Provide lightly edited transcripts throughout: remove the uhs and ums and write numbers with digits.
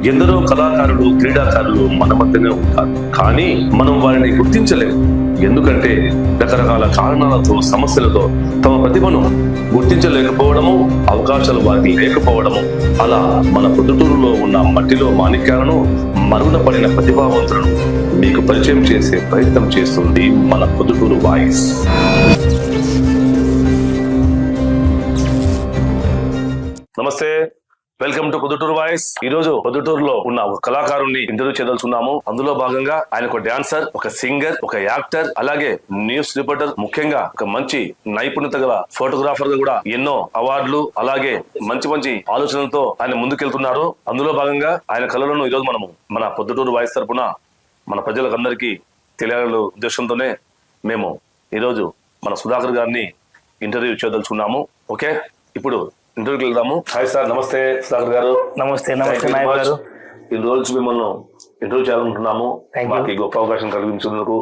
ఎందరో కళాకారులు క్రీడాకారులు మన మధ్యనే ఉంటారు, కానీ మనం వారిని గుర్తించలేము. ఎందుకంటే రకరకాల కారణాలతో సమస్యలతో తమ ప్రతిభను గుర్తించలేకపోవడము, అవకాశాలు వారికి లేకపోవడము, అలా మన పొద్దుటూరులో ఉన్న మట్టిలో మాణిక్యాలను, మరుగున పడిన ప్రతిభావంతులను మీకు పరిచయం చేసే ప్రయత్నం చేస్తుంది మన పొద్దుటూరు వాయిస్. నమస్తే, వెల్కమ్ టు పొద్దుటూరు వాయిస్. ఈ రోజు పొద్దుటూరులో ఉన్న ఒక కళాకారుని ఇంటర్వ్యూ చేయదలుచున్నాము. అందులో భాగంగా ఆయన ఒక డాన్సర్, ఒక సింగర్, ఒక యాక్టర్, అలాగే న్యూస్ రిపోర్టర్, ముఖ్యంగా ఒక మంచి నైపుణ్యత గల ఫోటోగ్రాఫర్ గా కూడా ఎన్నో అవార్డులు, అలాగే మంచి మంచి ఆలోచనలతో ఆయన ముందుకెళ్తున్నారు. అందులో భాగంగా ఆయన కళలను ఈరోజు మనము మన పొద్దుటూరు వాయిస్ తరపున మన ప్రజలకు అందరికీ తెలియాల ఉద్దేశంతోనే మేము ఈరోజు మన సుధాకర్ గారిని ఇంటర్వ్యూ చేయదలుచుకున్నాము. ఓకే, ఇప్పుడు ఇంటర్వ్యూకి వెళ్దాము. హాయ్ సార్, నమస్తే సుధాకర్ గారు. నమస్తే. నమస్తే నాయక్ గారు. ఈ రోజు మిమ్మల్ని ఇంటర్వ్యూ చేయాలనుకుంటున్నాము. మాకు గొప్ప అవకాశం కలిగించినందుకు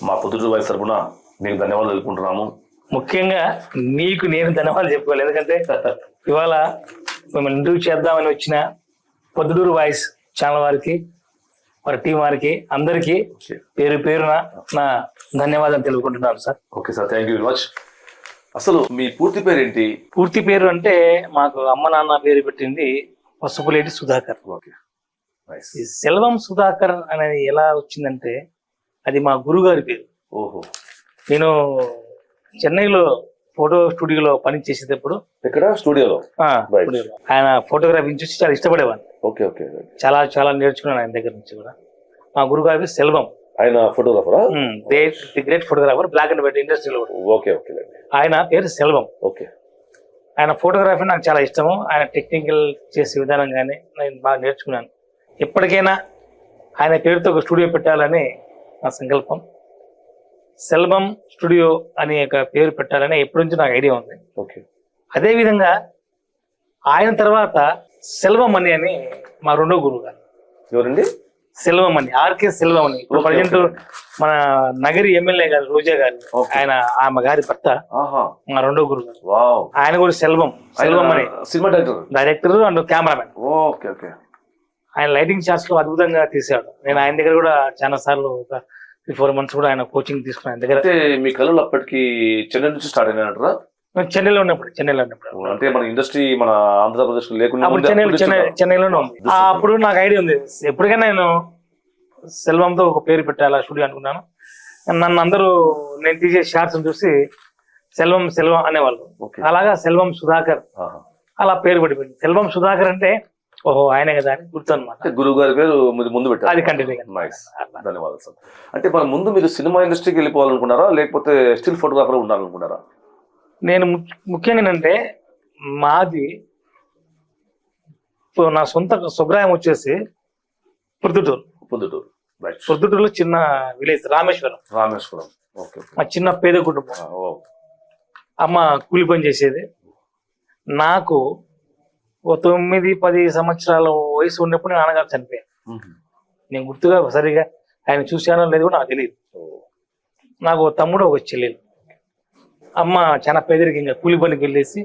మా పొద్దుటూరు వాయిస్ తరపున మీకు ధన్యవాదాలు తెలుపుకుంటున్నాము. ముఖ్యంగా మీకు నేను ధన్యవాదాలు చెప్పుకోవాలి. ఎందుకంటే ఇవాళ మిమ్మల్ని ఇంటర్వ్యూ చేద్దామని వచ్చిన పొద్దుటూరు వాయిస్ ఛానల్ వారికి, వారి టీం వారికి అందరికీ పేరు పేరున నా ధన్యవాదాలు తెలుపుకుంటున్నాను sir. Okay sir, thank you very much. అసలు మీ పూర్తి పేరు ఏంటి? పూర్తి పేరు అంటే మాకు అమ్మ నాన్న పేరు పెట్టింది పసుపులేటి సుధాకర్. ఈ సెల్వం సుధాకర్ అనేది ఎలా వచ్చిందంటే అది మా గురుగారి పేరు. ఓహో. నేను చెన్నైలో ఫోటో స్టూడియోలో పని చేసేటప్పుడు, ఇక్కడ స్టూడియోలో ఆయన ఫోటోగ్రఫీ చూసి చాలా ఇష్టపడేవాడిని. Okay okay. చాలా చాలా నేర్చుకున్నాను ఆయన దగ్గర నుంచి కూడా. మా గురుగారి పేరు సెల్వం. ఆయన ఫోటోగ్రాఫరా? The great photographer, black and white ఇండస్ట్రీలో. Okay okay. ఆయన పేరు సెల్వం. ఓకే. ఆయన ఫోటోగ్రఫీ నాకు చాలా ఇష్టము. ఆయన టెక్నికల్ చేసే విధానం కానీ నేను బాగా నేర్చుకున్నాను. ఎప్పటికైనా ఆయన పేరుతో ఒక స్టూడియో పెట్టాలని నా సంకల్పం. సెల్వం స్టూడియో అనే ఒక పేరు పెట్టాలని ఎప్పటి నుంచి నాకు ఐడియా ఉంది. ఓకే. అదేవిధంగా ఆయన తర్వాత సెల్వం అని మా రెండో గురువు గారు. ఎవరండి? సెల్వం అని, ఆర్కే సెల్వం అని. ఇప్పుడు ప్రజెంట్ మన నగరి ఎమ్మెల్యే గారు రోజా గారు, ఆయన ఆమె గారి భర్త, మా రెండో గురువు గారు. ఆయన కూడా సెల్వం అని cinema director and cameraman. Okay okay. ఆయన లైటింగ్ షాట్స్ లో అద్భుతంగా తీసాడు. నేను ఆయన దగ్గర కూడా చాలా సార్లు ఒక 3-4 months కూడా ఆయన కోచింగ్ తీసుకున్నాను ఆయన దగ్గర. మీ కళలు అప్పటికి చెన్నై నుంచి స్టార్ట్ అయినారంటారా? చెన్నైలో ఉన్నప్పుడు అంటే మన ఇండస్ట్రీ మన ఆంధ్రప్రదేశ్ లేకుండా చెన్నైలోనే ఉంది. అప్పుడు నాకు ఐడియా ఉంది, ఎప్పటికైనా నేను సెల్వంతో ఒక పేరు పెట్టాలా స్టూడియో అనుకున్నాను. నన్ను అందరూ నేను తీసే షార్ట్స్ చూసి సెల్వం అనేవాళ్ళు. అలాగా సెల్వం సుధాకర్ అలా పేరు పడిపోయింది. సెల్వం సుధాకర్ అంటే ఓహో ఆయనే కదా అని గుర్తు అనమాట. గురువు గారి పేరు ముందు పెట్టారు. అది కంటిన్యూ. ధన్యవాదాలు సార్. అంటే మన ముందు మీరు సినిమా ఇండస్ట్రీకి వెళ్ళిపోవాలనుకున్నారా, లేకపోతే స్టిల్ ఫోటోగ్రాఫర్ ఉండాలనుకున్నారా? నేను ముఖ్యంగా ఏంటంటే మాది నా సొంత స్వగ్రామం వచ్చేసి పొద్దుటూరులో చిన్న విలేజ్ రామేశ్వరం. మా చిన్న పేద కుటుంబం. అమ్మ కూలి పని చేసేది. నాకు 9-10 సంవత్సరాల వయసు ఉన్నప్పుడు నాన్నగారు చనిపోయారు. నేను గుర్తుగా సరిగా ఆయన చూశానో లేదు కూడా నాకు తెలియదు. నాకు తమ్ముడు ఒక చెల్లెలు. అమ్మ చాలా పేదరికంగా కూలి పనికి వెళ్ళేసి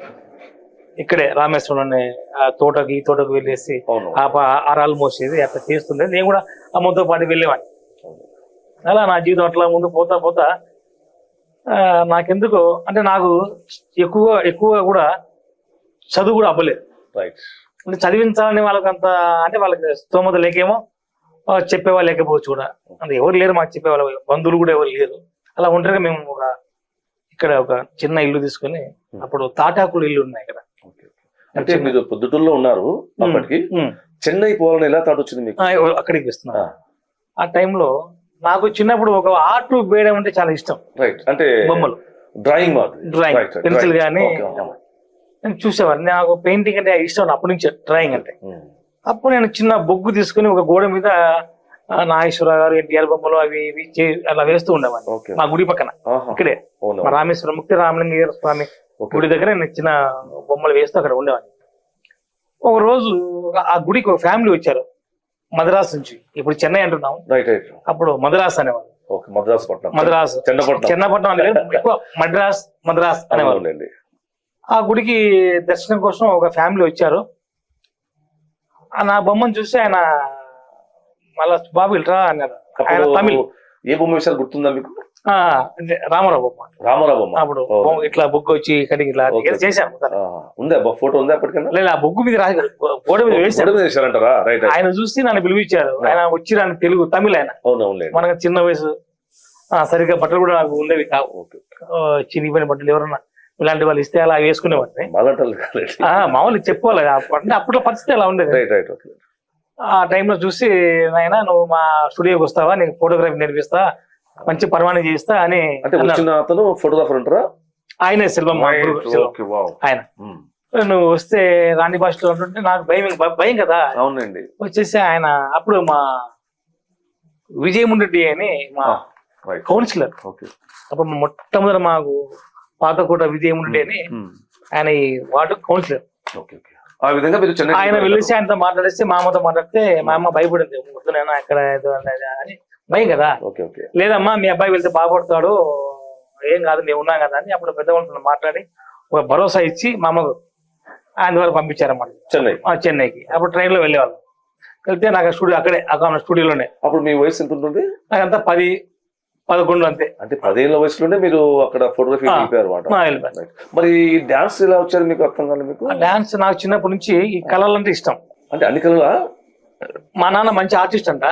ఇక్కడే రామేశ్వరంలోనే ఈ తోటకు వెళ్ళేసి ఆరాలు మోసేది, అట్లా చేస్తుండే. నేను కూడా అమ్మతో పాటు వెళ్ళేవాడిని. అలా నా జీవితం అట్లా ముందు పోతా నాకెందుకో అంటే నాకు ఎక్కువ కూడా చదువు కూడా అవ్వలేదు. అంటే చదివించాలని వాళ్ళకి అంత అంటే వాళ్ళకి స్తోమత లేకేమో, చెప్పేవాళ్ళు లేకపోవచ్చు కూడా. అంటే ఎవరు లేరు మాకు చెప్పేవాళ్ళు, బంధువులు కూడా ఎవరు లేరు. అలా ఒంటరిగా మేము ఇక్కడ ఒక చిన్న ఇల్లు తీసుకుని, అప్పుడు తాటాకులు ఇల్లు ఉన్నాయి ఇక్కడ. అంటే మీరు పొద్దుటూరులో ఉన్నారు అప్పటికి, చెన్నై పోవాలని ఎలా థాట్ వచ్చింది మీకు? అక్కడికి వస్తున్నా. ఆ టైంలో నాకు చిన్నప్పుడు ఒక ఆర్ట్ వేయడం అంటే చాలా ఇష్టం. రైట్. అంటే బొమ్మలు, డ్రాయింగ్ పెన్సిల్ గానీ నేను చూసేవాడిని. నాకు పెయింటింగ్ అంటే ఇష్టం అప్పటి నుంచి, డ్రాయింగ్ అంటే. అప్పుడు నేను చిన్న బొగ్గు తీసుకుని ఒక గోడ మీద నాగేశ్వర గారు, ఎన్టీఆర్ బొమ్మలు అవి ఇవి అలా వేస్తూ ఉండేవాడిని. మా గుడి పక్కన ఇక్కడే మా రామేశ్వరం ముక్తి రామలింగ స్వామి గుడి దగ్గర నేను చిన్న బొమ్మలు వేస్తూ అక్కడ ఉండేవాడిని. ఒక రోజు ఆ గుడికి ఒక ఫ్యామిలీ వచ్చారు మద్రాసు నుంచి. ఇప్పుడు చెన్నై అంటున్నాం, అప్పుడు మద్రాసు అనేవాళ్ళు. మద్రాసు చెన్నపట్నం అనే మద్రాస్ అనేవాళ్ళు. ఆ గుడికి దర్శనం కోసం ఒక ఫ్యామిలీ వచ్చారు. నా బొమ్మను చూసి ఆయన మళ్ళా బాబు ఇట్రా అన్నాడు. ఆయన అప్పుడు తమిళ్. ఏ బొమ్మ విషయాలు గుర్తుందా మీకు? అంటే రామారావు బొమ్మ. రామారావు బొమ్మ. అప్పుడు ఇట్లా బొగ్గు వచ్చి ఇక్కడికి ఇట్లా ఏదో చేశాను. ఉందా ఫోటో ఉందా అప్పటికన్నా? లేదు, ఆ బొగ్గు మీద రాసి గోడ మీద వేసారంటారా? రైట్. ఆయన చూసి నన్ను పిలిపించారు. ఆయన వచ్చి నన్ను తెలుగు తమిళ ఆయన. మనకు చిన్న వయసు, సరిగ్గా బట్టలు కూడా నాకు ఉండేవి కావు. చినిగిపోయిన బట్టలు ఎవరన్నా ఇలాంటి వాళ్ళు ఇస్తే అలా వేసుకునేవాడిని. మామూలు చెప్పుకోవాలి, అంటే అప్పట్లో పరిస్థితి అలా ఉండేది. ఆ టైంలో చూసి నాయన నువ్వు మా స్టూడియోకి వస్తావా, నీకు ఫోటోగ్రఫీ నేర్పిస్తా, మంచి పరమాణం చేయిస్తా అని. అతను ఫోటోగ్రాఫర్ ఉంటారా? ఆయనే సెల్వం ఆయన. నువ్వు వస్తే రాణి భాషలో ఉంటుంటే నాకు భయం కదా. అవునండి. వచ్చేసి ఆయన అప్పుడు మా విజయముండ్రెడ్డి అని మా కౌన్సిలర్, అప్పుడు మొట్టమొదటి మాకు పాతకోట విజయముండ్రెడ్డి అని ఆయన ఈ వార్డు కౌన్సిలర్. ఆ విధంగా మీరు ఆయన వెళ్ళేసి ఆయనతో మాట్లాడేస్తే మా అమ్మతో మాట్లాడితే మా అమ్మ భయపడింది. వద్దునైనా ఎక్కడ అని భయం కదా. లేదమ్మా మీ అబ్బాయి వెళ్తే బాగుపడతాడు, ఏం కాదు మేము ఉన్నాం కదా అని అప్పుడు పెద్ద వాళ్ళతో మాట్లాడి ఒక భరోసా ఇచ్చి మా అమ్మకు ఆయన ద్వారా పంపించారన్నమాట చెన్నైకి. అప్పుడు ట్రైన్ లో వెళ్ళేవాళ్ళు. వెళ్తే నాకు స్టూడియో అక్కడే స్టూడియోలోనే. అప్పుడు మీ వయసు ఎంత ఉంటుంది? నాకంతా 10-11 అంతే. అంటే 10 ఏళ్ల వయసులోనే మీరు అక్కడ ఫోటోగ్రఫీ వెళ్ళిపోయారు అన్నమాట. మరి డాన్స్ ఎలా వచ్చారు మీకు అర్థం కాదు? మీకు డాన్స్ నాకు చిన్నప్పటి నుంచి ఈ కళలు అంటే ఇష్టం. అంటే అన్ని కళలా? మా నాన్న మంచి ఆర్టిస్ట్ అంట.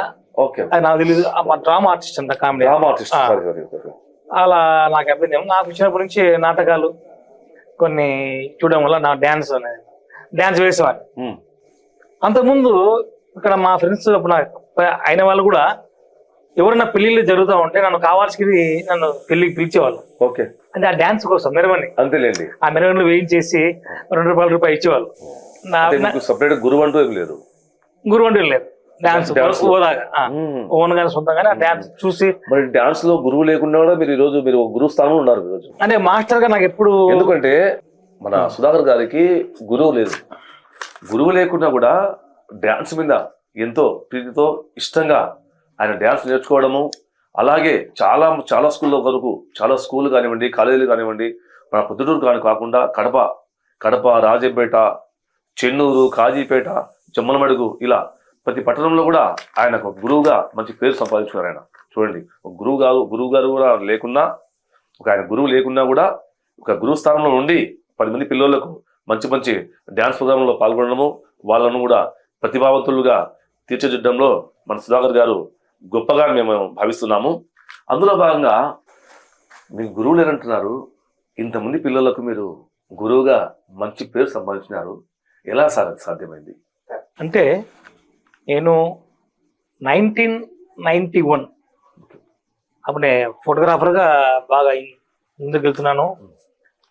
అది నాకు తెలియదు. మా డ్రామా ఆర్టిస్ట్ అంట, కామెడీ ఆర్టిస్ట్. అలా నాకు అభ్యంతరం. నాకు చిన్నప్పటి నుంచి నాటకాలు కొన్ని చూడడం వల్ల నా డాన్స్ వేసేవాడిని. అంతకుముందు ఇక్కడ మా ఫ్రెండ్స్ అయిన వాళ్ళు కూడా ఎవరైనా పెళ్లిళ్ళు జరుగుతూ ఉంటే నన్ను కావాల్సింది నన్ను పెళ్లికి పిలిచేవాళ్ళు. అంటే ఆ డాన్స్ కోసం మెరవని. అంతేలేండి. ఆ మెరవన్లు వేయించేసి ₹2 ఇచ్చేవాళ్ళు. గురువు అంటూ ఏం లేదు. గురువు అంటూ లేదు. డాన్స్ ఓన్ గానే సొంతంగానే ఆ డాన్స్ చూసి. మరి డాన్స్ లో గురువు లేకుండా కూడా మీరు ఈ రోజు మీరు గురువు స్థానంలో ఉన్నారు ఈరోజు. అంటే మాస్టర్ గా నాకు ఎప్పుడు, ఎందుకంటే మన సుధాకర్ గారికి గురువు లేదు. గురువు లేకుండా కూడా డాన్స్ మీద ఎంతో ప్రీతితో ఇష్టంగా ఆయన డ్యాన్స్ నేర్చుకోవడము, అలాగే చాలా స్కూళ్ళ వరకు, చాలా స్కూల్ కానివ్వండి, కాలేజీలు కానివ్వండి, మన పొద్దుటూరు కాకుండా కడప, రాజంపేట, చెన్నూరు, కాజీపేట, జమ్మలమడుగు, ఇలా ప్రతి పట్టణంలో కూడా ఆయన ఒక గురువుగా మంచి పేరు సంపాదించుకున్నారు. ఆయన చూడండి, గురువు గారు కూడా లేకున్నా, ఆయన గురువు లేకున్నా కూడా ఒక గురువు స్థానంలో ఉండి 10 మంది పిల్లలకు మంచి డ్యాన్స్ ప్రోగ్రాంలో పాల్గొనడము, వాళ్ళను కూడా ప్రతిభావంతులుగా తీర్చిదిద్దడంలో మన సుధాకర్ గారు గొప్పగా మేము భావిస్తున్నాము. అందులో భాగంగా మీకు గురువు లేరంటున్నారు. ఇంతమంది పిల్లలకు మీరు గురువుగా మంచి పేరు సంపాదించినారు. ఎలా సాధ్యమైంది? అంటే నేను 1991 అప్పుడు ఫోటోగ్రాఫర్గా బాగా ముందుకు వెళ్తున్నాను.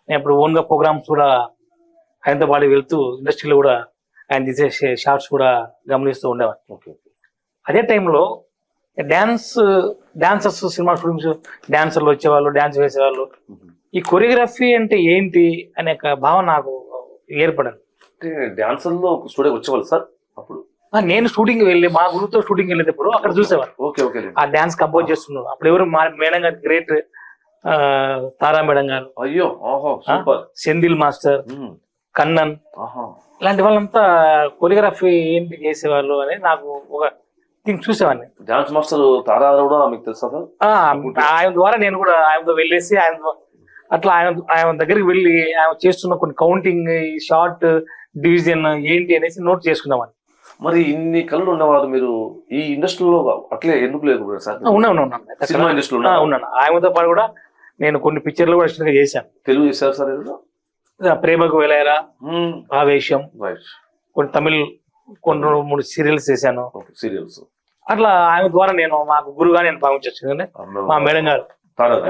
నేను ఇప్పుడు ఓన్గా ప్రోగ్రామ్స్ కూడా ఆయనతో పాటు వెళ్తూ ఇండస్ట్రీలో కూడా ఆయన తీసే షార్ట్స్ కూడా గమనిస్తూ ఉండేవాడిని. అదే టైంలో డాన్సర్స్, సినిమా షూటింగ్స్ డాన్సర్లు వచ్చేవాళ్ళు, డాన్స్ వేసేవాళ్ళు. ఈ కొరియోగ్రఫీ అంటే ఏంటి అనే భావన నాకు ఏర్పడింది. డాన్సర్లో స్టూడియో వచ్చేవాళ్ళు సార్ అప్పుడు? నేను షూటింగ్ వెళ్ళి మా గురువుతో షూటింగ్ వెళ్ళేటప్పుడు అక్కడ చూసేవాళ్ళు. ఆ డాన్స్ కంపోజ్ చేస్తున్నారు. అప్పుడు ఎవరు మేడం గారు, గ్రేట్ తారా మేడం గారు, అయ్యో సెందిల్ మాస్టర్, కన్నన్, ఇలాంటి వాళ్ళంతా కొరియోగ్రఫీ ఏంటి చేసేవాళ్ళు అని నాకు ఒక థింగ్ చూసేవాడిని. డాన్స్ మాస్టర్ తారా కూడా మీకు తెలుసా? ఆయన ద్వారా నేను కూడా ఆయనతో వెళ్ళేసి ఆయన దగ్గరికి వెళ్ళి ఆయన చేస్తున్న కొన్ని కౌంటింగ్, షార్ట్, డివిజన్ ఏంటి అనేసి నోట్ చేసుకున్నామని. మరి ఇన్ని కళ్ళు ఉన్నవారు మీరు ఈ ఇండస్ట్రీలో అట్లే ఎందుకు లేదు సార్? ఉన్నాను. ఆయనతో పాటు కూడా నేను కొన్ని పిక్చర్లు కూడా ఇష్టంగా చేశాను. తెలుగు చేశారు సార్? ప్రేమకు వెలయరా, ఆవేశం, కొన్ని తమిళ్, కొన్ని 3 సీరియల్స్ చేశాను. అట్లా ఆయన ద్వారా నేను మాకు గురువుగా నేను భావించచ్చు. మా మేడం గారు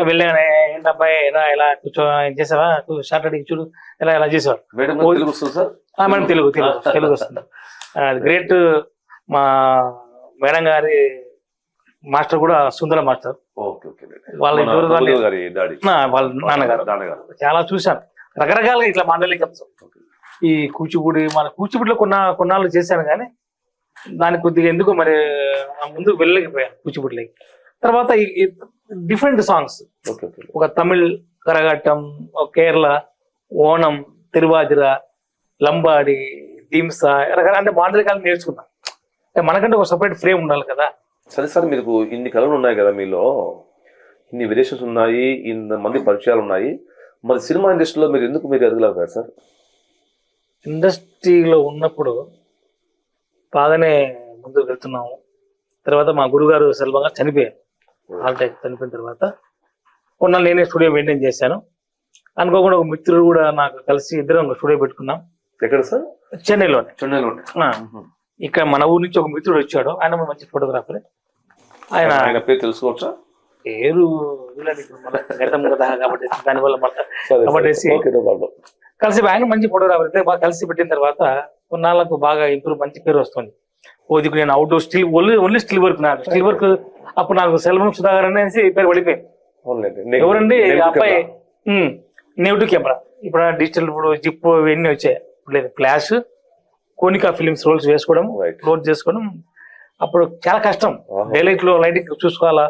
వెళ్ళగానే ఏంటబ్బాయి ఇలా కూర్చో చేసావా, షార్ట్ అడిగి చూడు, ఇలా చేసేవారు. మేడం తెలుగు వస్తుంది. గ్రేట్ మా మేడం గారి మాస్టర్ కూడా సుందర మాస్టర్, వాళ్ళ నాన్నగారు. చాలా చూశాను రకరకాలుగా ఇట్లా మాండలికం. ఈ కూచిపూడిలో కొన్నాళ్ళు చేశాను, కానీ దానికి కొద్దిగా ఎందుకు మరి ముందుకు వెళ్ళలేకపోయాను కూచిపూడిలోకి. తర్వాత డిఫరెంట్ సాంగ్స్, ఒక తమిళ్ కరగాటం, కేరళ, ఓణం, తిరువాదిర, లంబాడి, థీమ్స్ రకరకాల అంటే మాండలికాలు నేర్చుకున్నా. అంటే మనకంటే ఒక సపరేట్ ఫ్రేమ్ ఉండాలి కదా. సరే సార్, మీకు ఇన్ని కళలు ఉన్నాయి కదా, మీలో ఇన్ని వేరియేషన్స్ ఉన్నాయి, ఇన్ని మంది పరిచయాలు ఉన్నాయి, మరి సినిమా ఇండస్ట్రీలో మీరు ఎందుకు మీరు ఎదగలేకపోయారు సార్? ఇండస్ట్రీలో ఉన్నప్పుడు బాగానే ముందుకు వెళ్తున్నాము. తర్వాత మా గురుగారు సెల్వంగా చనిపోయారు. హార్ట్ అటాక్ చనిపోయిన తర్వాత కొన్నాళ్ళు నేనే స్టూడియో మెయింటైన్ చేశాను. అనుకోకుండా ఒక మిత్రుడు కూడా నాకు కలిసి ఇద్దరం స్టూడియో పెట్టుకున్నాం. ఎక్కడ సార్? చెన్నైలోనే. చెన్నైలోనే. ఇక్కడ మన ఊరి నుంచి ఒక మిత్రుడు వచ్చాడు. ఆయన మంచి ఫోటోగ్రాఫర్. ఆయన పేరు తెలుసుకోవచ్చా? పేరు కాబట్టి దానివల్ల కాబట్టేసి కలిసి ఆయన మంచి ఫోటోగ్రాఫర్ అయితే బాగా కలిసి పెట్టిన తర్వాత కొన్నాళ్ళకు బాగా ఇంప్రూవ్ మంచి పేరు వస్తుంది. ఓదికు నేను outdoor still only still work, నాకు స్టిల్ వర్క్ అప్పుడు నాకు సెల్వం సుధాకర్ అనేసి పేరు పడిపోయింది. ఎవరండి అబ్బాయి? Negative camera. ఇప్పుడు డిజిటల్ ఇప్పుడు జిప్ ఇవన్నీ వచ్చాయి. లేదు ఫ్లాష్, కోనికా ఫిలిమ్స్ రోల్స్ వేసుకోవడం, క్లోజ్ చేసుకోవడం అప్పుడు చాలా కష్టం. డైలైట్ లో లైటింగ్ చూసుకోవాలా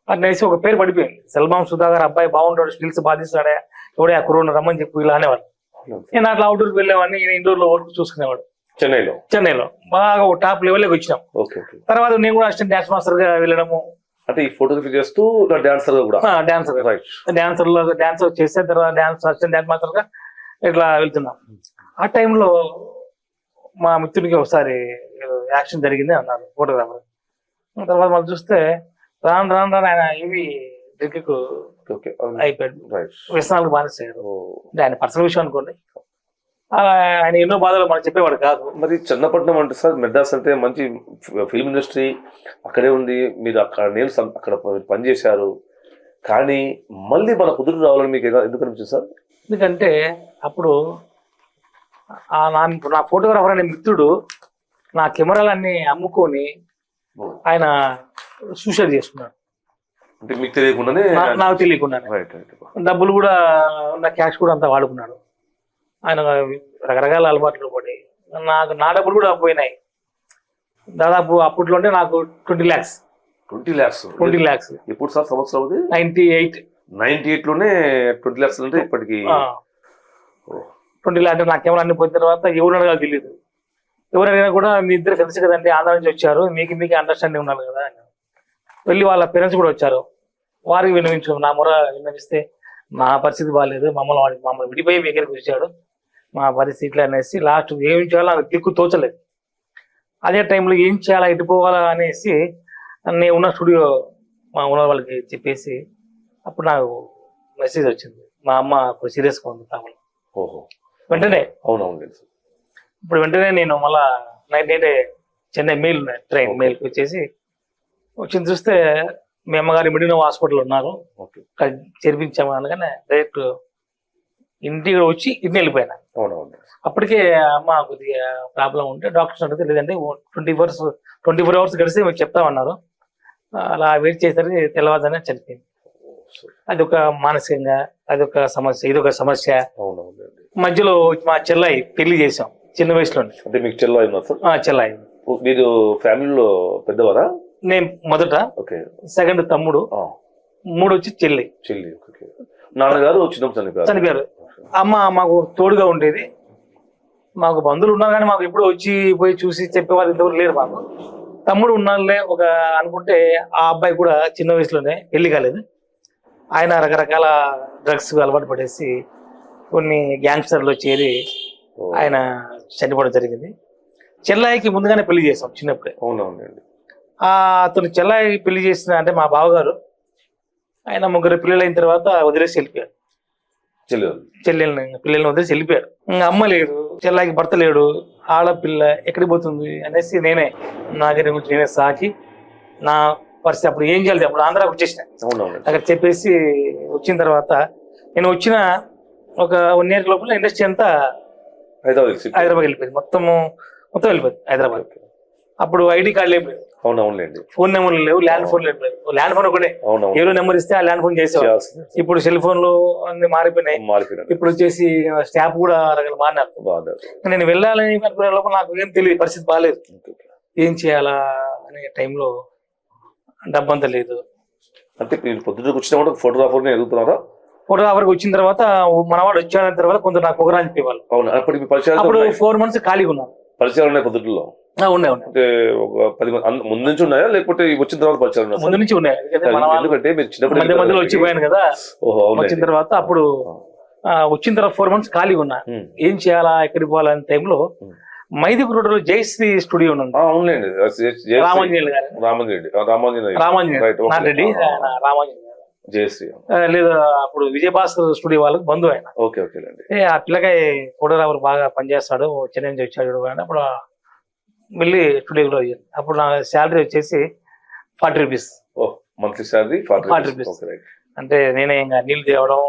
అనేసి ఒక పేరు పడిపోయింది. సెల్వం సుధాకర్ అబ్బాయి బాగుంటాడు, స్టిల్స్ బాధిస్తాడే, ఎవడే ఆ కుర్రోడు రమ్మని చెప్పి ఇలా అనేవాడు. నేను అట్లా అవుట్డోర్కి వెళ్ళేవాడిని, ఇండోర్ లో వర్క్ చూసుకునేవాడు. చెన్నైలో బాగా టాప్ లెవెల్కి వచ్చినాం. తర్వాత నేను కూడా అసిస్టెంట్ డాన్స్ మాస్టర్ గా వెళ్ళడము. అంటే ఈ ఫోటోగ్రఫీ చేస్తూ డాన్సర్ కూడా డాన్సర్ చేసే తర్వాత అసిస్టెంట్ డాన్స్ మాస్టర్ గా ఇట్లా వెళ్తున్నాం. ఆ టైంలో మా మిత్రుడికి ఒకసారి యాక్షన్ జరిగింది అన్నారు ఫోటోగ్రాఫర్. తర్వాత మనం చూస్తే రాను ఆయన ఇవి డ్రింక్ అయిపోయాడు, వ్యసనాలకు బానిస్తాడు. ఆయన పర్సనల్ విషయం అనుకోండి. ఆయన ఎన్నో బాధలు మనం చెప్పేవాడు కాదు. మరి చన్నపట్నం అంటే సార్, మెడ్రాస్ అంటే మంచి ఫిల్మ్ ఇండస్ట్రీ అక్కడే ఉంది, మీరు అక్కడ నేను అక్కడ పనిచేశారు, కానీ మళ్ళీ మన కుదురు రావాలని మీకు ఎందుకు అనిపించింది సార్? ఎందుకంటే అప్పుడు నా ఫోటోగ్రాఫర్ అనే మిత్రుడు నా కెమెరాలన్నీ అమ్ముకొని ఆయన సూసైడ్ చేసుకున్నాడు. అంటే మీకు తెలియకుండానే? నాకు తెలియకుండానే. డబ్బులు కూడా ఉన్న క్యాష్ కూడా అంతా వాడుకున్నాడు. ఆయన రకరకాల అలవాట్లు పడి నా డబ్బులు కూడా పోయినాయి. దాదాపు అప్పట్లోనే నాకు 20 lakhs. 20 lakhs ఎప్పుడు సార్? సంవత్సరం 98 లోనే 20 lakhs అంటే ఇప్పటికి 20 lakhs. నా కెమెరా అన్ని పోయిన తర్వాత ఎవరు అడగాలి తెలియదు. ఎవరు అడిగినా కూడా మీ ఇద్దరు ఫ్రెండ్స్ కదండి, ఆంధ్ర నుంచి వచ్చారు, మీకు అండర్స్టాండింగ్ ఉండాలి కదా. వెళ్ళి వాళ్ళ పేరెంట్స్ కూడా వచ్చారు, వారికి విన్నవించు. నా మొర విన్నవిస్తే నా పరిస్థితి బాగాలేదు, మమ్మల్ని విడిపోయి మీ దగ్గరికి వచ్చాడు, మా పరిస్థితులు అనేసి లాస్ట్ ఏం చేయాలో నాకు దిక్కు తోచలేదు. అదే టైంలో ఏం చేయాలా, ఎటు పోవాలా అనేసి నేను ఉన్న స్టూడియో మా ఉన్న వాళ్ళకి చెప్పేసి అప్పుడు నాకు మెసేజ్ వచ్చింది, మా అమ్మ ఇప్పుడు సీరియస్గా ఉంది కావాలి. వెంటనే ఇప్పుడు వెంటనే నేను మళ్ళా నైట్ చెన్నై ట్రైన్ మెయిల్కి వచ్చేసి వచ్చింది. చూస్తే మీ అమ్మగారు మిడినో హాస్పిటల్ ఉన్నారు, చేర్పించాము అనగానే డైరెక్ట్ ఇంటికి వచ్చి ఇంటికి వెళ్ళిపోయినా. అప్పటికే అమ్మ కొద్దిగా ప్రాబ్లం ఉంటే డాక్టర్స్ అడిగితే లేదంటే 24 hours గడిస్తే మీకు చెప్తామన్నారు. అలా వెయిట్ చేసరికి తెల్లవారుజామున చనిపోయింది. అదొక మానసికంగా అదొక సమస్య, ఇదొక సమస్య. మధ్యలో మా చెల్లాయి పెళ్లి చేసాం చిన్న వయసులోనే. అంటే మీకు చెల్లాయి? చెల్లాయి. మీరు ఫ్యామిలీలో పెద్దవారా? నేను మొదట, సెకండ్ తమ్ముడు, 3 వచ్చి చెల్లి. నాన్నగారు చనిపోయారు. అమ్మ మాకు తోడుగా ఉండేది. మాకు బంధువులు ఉన్నారు కానీ మాకు ఎప్పుడు వచ్చి పోయి చూసి చెప్పేవారు ఇంతవరకు లేరు. మాకు తమ్ముడు ఉన్నాళ్ళే ఒక అనుకుంటే ఆ అబ్బాయి కూడా చిన్న వయసులోనే పెళ్లి కాలేదు. ఆయన రకరకాల డ్రగ్స్ అలవాటు పడేసి కొన్ని గ్యాంగ్స్టర్లో చేరి ఆయన చనిపోవడం జరిగింది. చెల్లాయికి ముందుగానే పెళ్లి చేసాం చిన్నప్పుడే. అతను చెల్లాయి పెళ్లి చేసిన అంటే మా బావగారు, ఆయన 3 పిల్లలు అయిన తర్వాత వదిలేసి వెళ్ళిపోయాడు. పిల్లల్ని వదిలేసి వెళ్ళిపోయాడు. ఇంకా అమ్మ లేదు, చెల్లాయికి భర్త లేడు, ఆడపిల్ల ఎక్కడికి పోతుంది అనేసి నేనే నేనే సాకి నా పరిస్థితి అప్పుడు ఏం చేయాలి. అప్పుడు ఆంధ్రాకి వచ్చేసిన. అక్కడ చెప్పేసి వచ్చిన తర్వాత నేను వచ్చిన ఒక 1 year లోపల ఇండస్ట్రీ అంతా హైదరాబాద్ వెళ్ళిపోయింది. మొత్తం వెళ్ళిపోయింది హైదరాబాద్. అప్పుడు ఐడి కార్డు లేదు, ఫోన్ నెంబర్లు లేవు, ల్యాండ్ ఫోన్ లేదు. ల్యాండ్ ఫోన్ ఒకటే, ఎవరో నెంబర్ ఇస్తే ఆ ల్యాండ్ ఫోన్ చేసేవారు. ఇప్పుడు సెల్ ఫోన్లు అన్ని మారిపోయినాయి. ఇప్పుడు వచ్చేసి స్టాప్ కూడా రకాల మారినారు. నేను వెళ్ళాలని అనుకునే లోపల నాకు ఏం తెలియదు, పరిస్థితి బాగాలేదు, ఏం చేయాలా అనే టైంలో డబ్బంతా లేదు. అంటే పొద్దున్నకు వచ్చిన ఫోటోగ్రాఫర్ ఎదుగుతున్నారా? ఫోటోగ్రాఫర్ వచ్చిన తర్వాత మనవాడు వచ్చిన తర్వాత కొంత నాకు పొగరాని చెప్పేవాళ్ళు. అవును, అప్పుడు మీ పరిచయాలు అప్పుడు ఉన్నాయి? 4 months ఖాళీగా ఉన్నాను. పరిచయాలు ఉన్నాయి పొద్దుట్లో? ఉన్నాయి. అంటే ఒక 10 మంది ముందు నుంచి ఉన్నాయా లేకపోతే వచ్చిన తర్వాత పరిచయాలు ఉన్నాయా? ముందు నుంచి ఉన్నాయి. ఎందుకంటే మీరు చిన్నప్పుడు మధ్యలో వచ్చిపోయాను కదా. వచ్చిన తర్వాత అప్పుడు వచ్చిన తర్వాత 4 months ఖాళీగా ఉన్నా. ఏం చేయాలా, ఎక్కడికి పోవాలనే టైంలో మైదీపూర్ రోడ్లో జయశ్రీ స్టూడియో ఉంది. అవునులేండి, రామాంజనేయులు గారు, రెడ్డి రామాంజనేయులు జయశ్రీ లేదా అప్పుడు విజయభాస్కర్ స్టూడియో వాళ్ళకి బంధువు ఆయన. ఓకే ఓకే అండి. ఆ పిల్లకాయ ఫోటోగ్రాఫర్ బాగా పనిచేస్తాడు, చెన్నై నుంచి వచ్చాడు కానీ అప్పుడు వెళ్ళి స్టూడియోలో అప్పుడు నా శాలరీ వచ్చేసి 40 rupees. Monthly salary 40 rupees. అంటే నేనే ఇంకా నీళ్లు తేవడం,